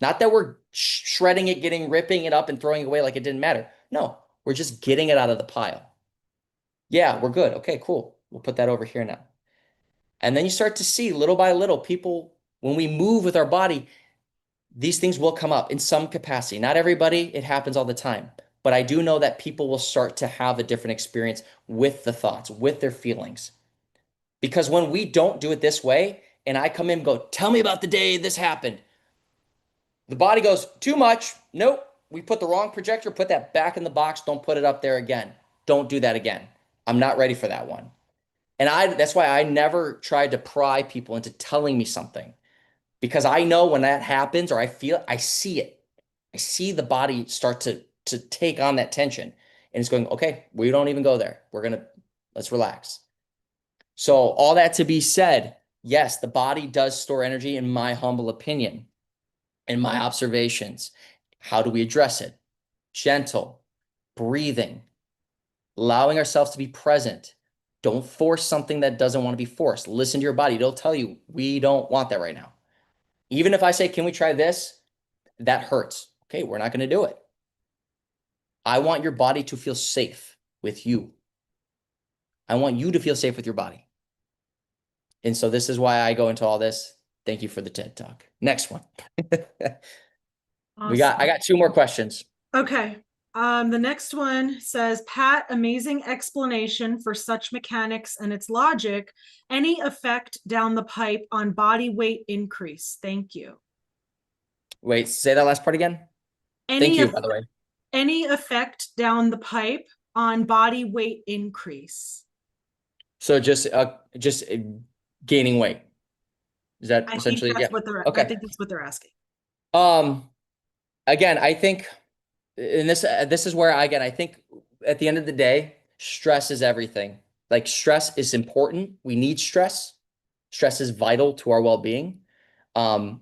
Not that we're shredding it, ripping it up and throwing it away like it didn't matter. No, we're just getting it out of the pile. Yeah, we're good. Okay, cool. We'll put that over here now. And then you start to see little by little people, when we move with our body, these things will come up in some capacity. Not everybody, it happens all the time. But I do know that people will start to have a different experience with the thoughts, with their feelings. Because when we don't do it this way, and I come in and go, tell me about the day this happened, the body goes, too much. Nope. We put the wrong projector, put that back in the box. Don't put it up there again. Don't do that again. I'm not ready for that one. And that's why I never tried to pry people into telling me something because I know when that happens or I feel it, I see it. I see the body start to take on that tension and it's going, okay, we don't even go there. Let's relax. So all that to be said, yes, the body does store energy in my humble opinion, in my observations. How do we address it? Gentle, breathing, allowing ourselves to be present. Don't force something that doesn't want to be forced. Listen to your body. It'll tell you, we don't want that right now. Even if I say, can we try this? That hurts. Okay, we're not going to do it. I want your body to feel safe with you. I want you to feel safe with your body. And so this is why I go into all this. Thank you for the TED Talk. Next one. Awesome. I got two more questions. Okay. The next one says, Pat, amazing explanation for such mechanics and its logic. Any effect down the pipe on body weight increase? Thank you. Wait, say that last part again. Thank Any you, by the way. any effect down the pipe on body weight increase? So just Gaining weight. Is that I think essentially? that's Yeah. what they're, I Okay. think that's what they're asking. Um, again, I think, and this is where I think at the end of the day, stress is everything. Like stress is important. We need stress. Stress is vital to our well-being. Um,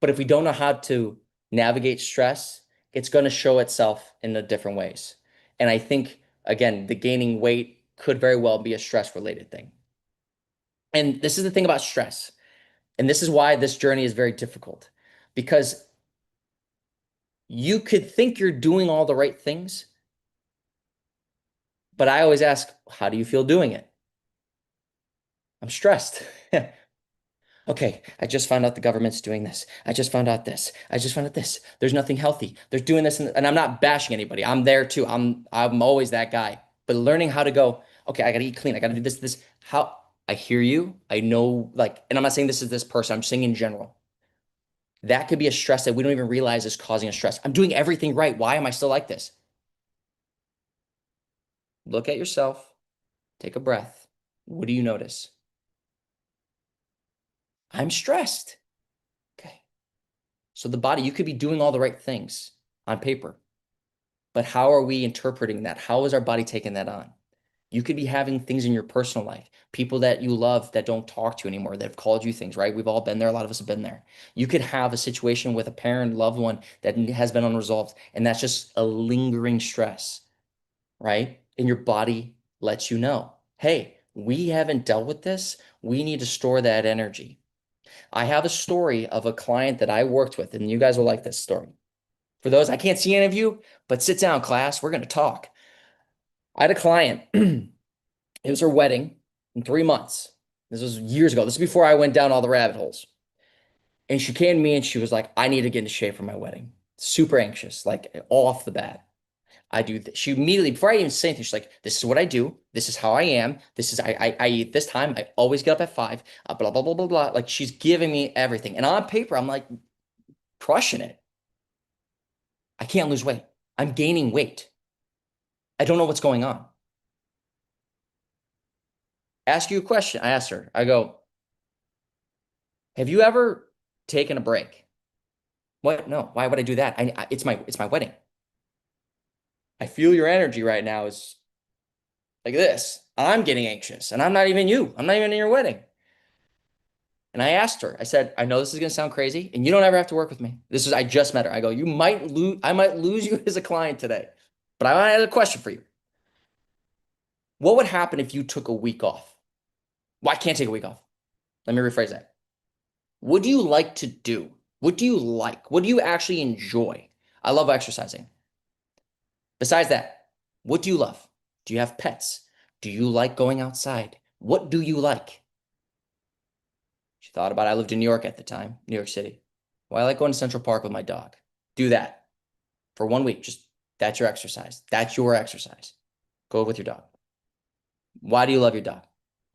but if we don't know how to navigate stress, it's going to show itself in the different ways. And I think again, the gaining weight could very well be a stress related thing. And this is the thing about stress. And this is why this journey is very difficult because you could think you're doing all the right things, but I always ask, how do you feel doing it? I'm stressed. Okay, I just found out the government's doing this. I just found out this. I just found out this. There's nothing healthy. They're doing this, and I'm not bashing anybody. I'm there too. I'm always that guy. But learning how to go, okay, I gotta eat clean. I gotta do this. How I hear you. I know, like, and I'm not saying this is this person. I'm saying in general. That could be a stress that we don't even realize is causing a stress. I'm doing everything right. Why am I still like this? Look at yourself. Take a breath. What do you notice? I'm stressed. Okay. So the body, you could be doing all the right things on paper, but how are we interpreting that? How is our body taking that on? You could be having things in your personal life, people that you love that don't talk to you anymore, that have called you things, right? We've all been there. A lot of us have been there. You could have a situation with a parent, loved one that has been unresolved, and that's just a lingering stress, right? And your body lets you know, hey, we haven't dealt with this. We need to store that energy. I have a story of a client that I worked with, and you guys will like this story. For those, I can't see any of you, but sit down, class. We're going to talk. I had a client. It was her wedding in 3 months. This was years ago. This is before I went down all the rabbit holes. And she came to me and she was like, I need to get into shape for my wedding. Super anxious, like all off the bat. I do this. She immediately, before I even say anything, she's like, this is what I do. This is how I am. This is, I eat this time. I always get up at 5, blah, blah, blah, blah, blah. Like she's giving me everything. And on paper, I'm like crushing it. I can't lose weight. I'm gaining weight. I don't know what's going on. Ask you a question. I asked her, I go, have you ever taken a break? What? No. Why would I do that? It's my wedding. I feel your energy right now is like this. I'm getting anxious and I'm not even you. I'm not even in your wedding. And I asked her, I said, I know this is going to sound crazy and you don't ever have to work with me. I just met her. I go, I might lose you as a client today, but I had a question for you. What would happen if you took a week off? Well, I can't take a week off. Let me rephrase that. What do you like to do? What do you like? What do you actually enjoy? I love exercising. Besides that, what do you love? Do you have pets? Do you like going outside? What do you like? She thought about it. I lived in New York at the time, New York City. Well, I like going to Central Park with my dog. Do that for 1 week. Just that's your exercise. That's your exercise. Go with your dog. Why do you love your dog?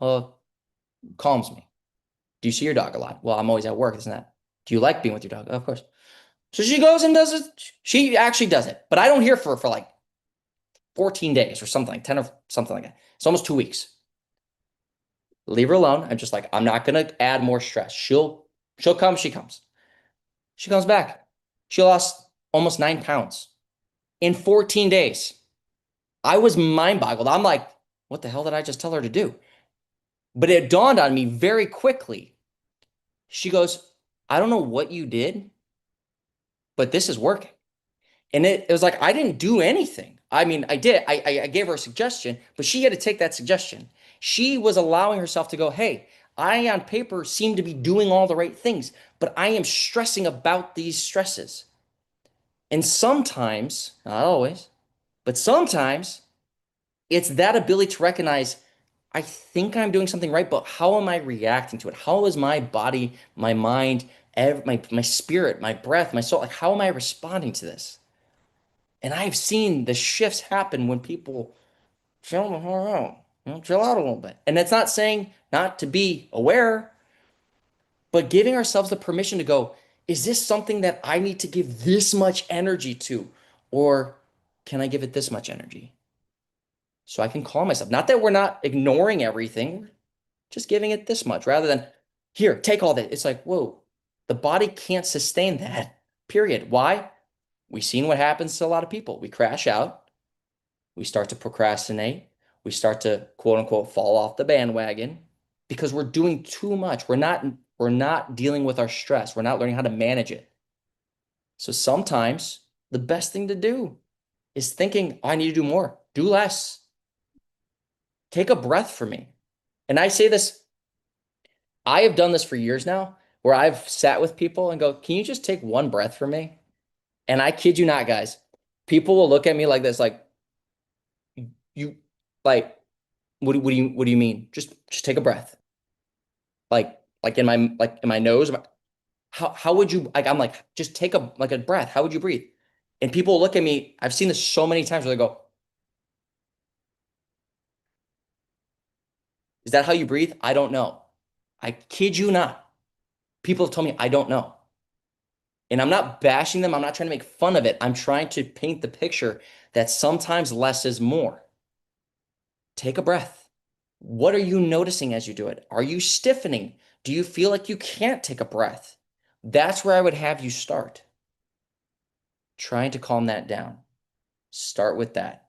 Well, it calms me. Do you see your dog a lot? Well, I'm always at work, isn't that? Do you like being with your dog? Of course. So she goes and does it. She actually does it, but I don't hear for like 14 days or something like 10 or something like that. It's almost 2 weeks. Leave her alone. I'm just like, I'm not gonna add more stress. She'll come, she comes. She comes back. She lost almost 9 pounds in 14 days. I was mind boggled. I'm like, what the hell did I just tell her to do? But it dawned on me very quickly. She goes, I don't know what you did, but this is working. And it was like, I didn't do anything. I mean, I did. I gave her a suggestion, but she had to take that suggestion. She was allowing herself to go, hey, I on paper seem to be doing all the right things, but I am stressing about these stresses. And sometimes, not always, but sometimes it's that ability to recognize, I think I'm doing something right, but how am I reacting to it? How is my body, my mind, my spirit, my breath, my soul, like how am I responding to this? And I've seen the shifts happen when people chill the hell out, chill out a little bit. And it's not saying not to be aware, but giving ourselves the permission to go, is this something that I need to give this much energy to? Or can I give it this much energy? So I can calm myself. Not that we're not ignoring everything. just giving it this much rather than here, take all that. It's like, whoa, the body can't sustain that, period. Why? We've seen what happens to a lot of people. We crash out, we start to procrastinate, we start to quote unquote fall off the bandwagon because we're doing too much. We're not dealing with our stress. We're not learning how to manage it. So sometimes the best thing to do is thinking, "Oh, I need to do more, do less, take a breath for me." And I say this, I have done this for years now, where I've sat with people and go, "Can you just take one breath for me?" And I kid you not, guys, people will look at me like this, like, you, like, what do you mean? Just take a breath. Like in my nose. How would you, like, I'm like, just take a breath. How would you breathe? And people look at me. I've seen this so many times where they go, "Is that how you breathe?" I don't know. I kid you not. People have told me I don't know. And I'm not bashing them. I'm not trying to make fun of it. I'm trying to paint the picture that sometimes less is more. Take a breath. What are you noticing as you do it? Are you stiffening? Do you feel like you can't take a breath? That's where I would have you start. Trying to calm that down. Start with that.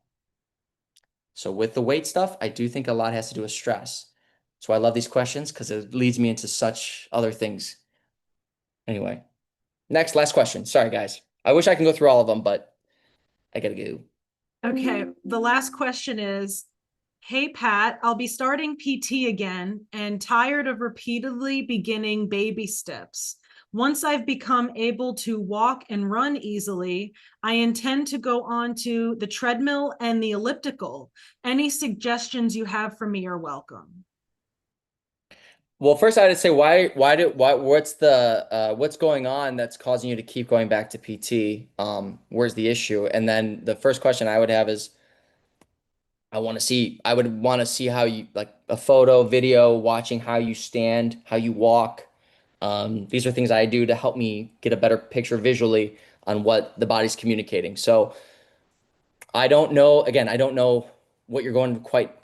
So with the weight stuff, I do think a lot has to do with stress. So I love these questions because it leads me into such other things. Anyway, last question. Sorry, guys. I wish I can go through all of them, but I gotta go. Okay, the last question is, hey Pat, I'll be starting PT again and tired of repeatedly beginning baby steps. Once I've become able to walk and run easily, I intend to go on to the treadmill and the elliptical. Any suggestions you have for me are welcome. Well, first I would say what's going on that's causing you to keep going back to PT? Where's the issue? And then the first question I would have is I would want to see how you, like, a photo, video, watching how you stand, how you walk. These are things I do to help me get a better picture visually on what the body's communicating. So I don't know, again, I don't know what you're going quite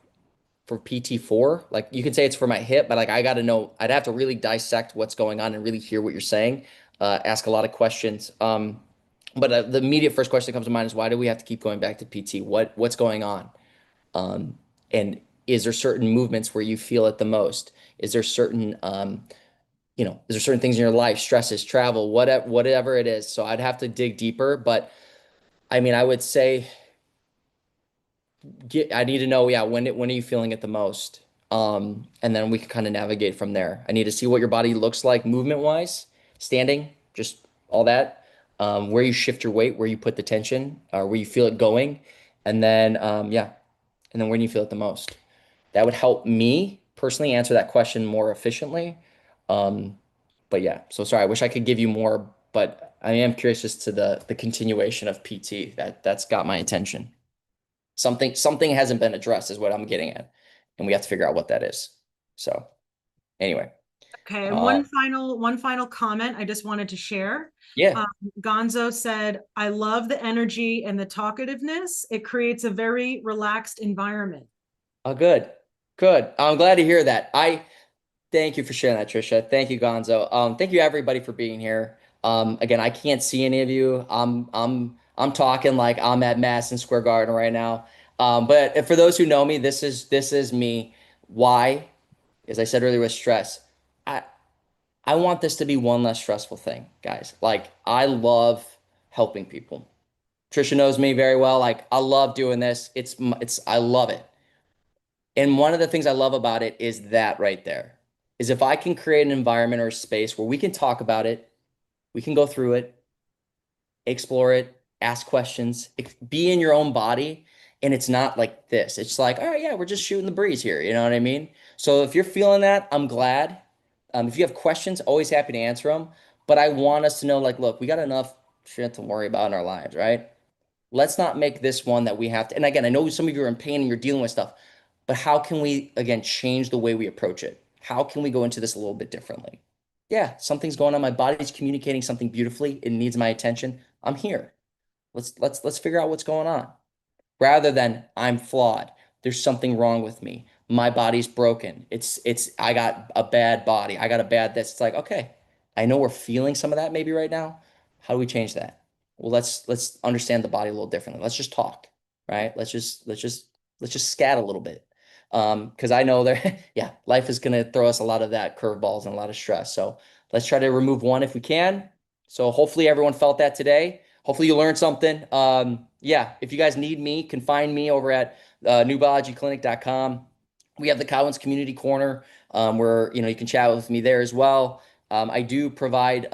for PT for. Like, you could say it's for my hip, but like I got to know, I'd have to really dissect what's going on and really hear what you're saying, ask a lot of questions. But the immediate first question that comes to mind is, why do we have to keep going back to PT? What's going on? And is there certain movements where you feel it the most? Is there certain is there certain things in your life, stresses, travel, whatever it is? So I'd have to dig deeper, but I mean, I would say I need to know, yeah, when are you feeling it the most? And then we can kind of navigate from there. I need to see what your body looks like movement wise, standing, just all that. Where you shift your weight, where you put the tension, where you feel it going, and then yeah, and then when you feel it the most. That would help me personally answer that question more efficiently. Um, but yeah, so sorry, I wish I could give you more, but I am curious as to the continuation of PT. That's got my attention. Something hasn't been addressed is what I'm getting at, and we have to figure out what that is. So anyway, Okay, and uh, one final comment I just wanted to share. yeah, Um, Gonzo said, "I love the energy and the talkativeness. It creates a very relaxed environment." good, good. I'm glad to hear that. I Thank you for sharing that, Trisha. Thank you, Gonzo. Thank you everybody for being here. Again, I can't see any of you. I'm talking like I'm at Madison Square Garden right now. But for those who know me, this is me. Why? As I said earlier, with stress. I I want this to be one less stressful thing, guys. Like, I love helping people. Trisha knows me very well. Like, I love doing this. I love it. And one of the things I love about it is that right there is if I can create an environment or a space where we can talk about it, we can go through it, explore it, ask questions, be in your own body. And it's not like this. It's like, all right, yeah, we're just shooting the breeze here. You know what I mean? So if you're feeling that, I'm glad. If you have questions, always happy to answer them. But I want us to know, like, look, we got enough shit to worry about in our lives, right? Let's not make this one that we have to. And again, I know some of you are in pain and you're dealing with stuff, but how can we, again, change the way we approach it? How can we go into this a little bit differently? Yeah, something's going on. My body's communicating something beautifully. It needs my attention. I'm here. Let's figure out what's going on. Rather than I'm flawed. There's something wrong with me. my body's broken. I got a bad body. I got a bad this. It's like, okay, I know we're feeling some of that maybe right now. How do we change that? Well, let's understand the body a little differently. Let's just talk, right? Let's just scat a little bit. Because I know there, yeah, life is gonna throw us a lot of that curveballs and a lot of stress. So let's try to remove one if we can. So hopefully everyone felt that today. Hopefully you learned something. Yeah, if you guys need me, can find me over at newbiologyclinic.com. We have the Collins Community Corner, where you can chat with me there as well. I do provide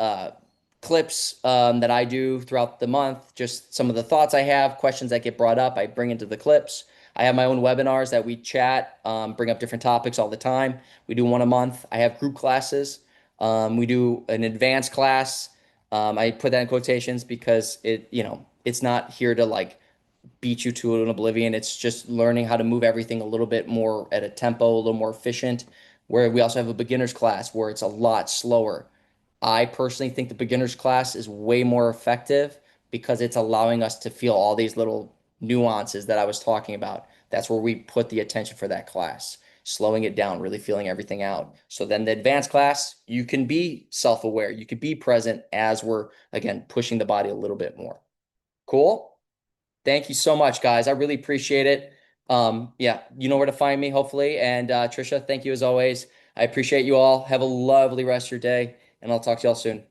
clips that I do throughout the month, just some of the thoughts I have, questions that get brought up, I bring into the clips. I have my own webinars that we chat, bring up different topics all the time. We do one a month. I have group classes. We do an advanced class. I put that in quotations because it's not here to like beat you to an oblivion. It's just learning how to move everything a little bit more at a tempo, a little more efficient. Where we also have a beginner's class where it's a lot slower. I personally think the beginner's class is way more effective because it's allowing us to feel all these little nuances that I was talking about. That's where we put the attention for that class, slowing it down, really feeling everything out. So then the advanced class, you can be self-aware, you can be present as we're, again, pushing the body a little bit more. Cool? Thank you so much, guys. I really appreciate it. Yeah, you know where to find me, hopefully. And Trisha, thank you as always. I appreciate you all. Have a lovely rest of your day, and I'll talk to y'all soon.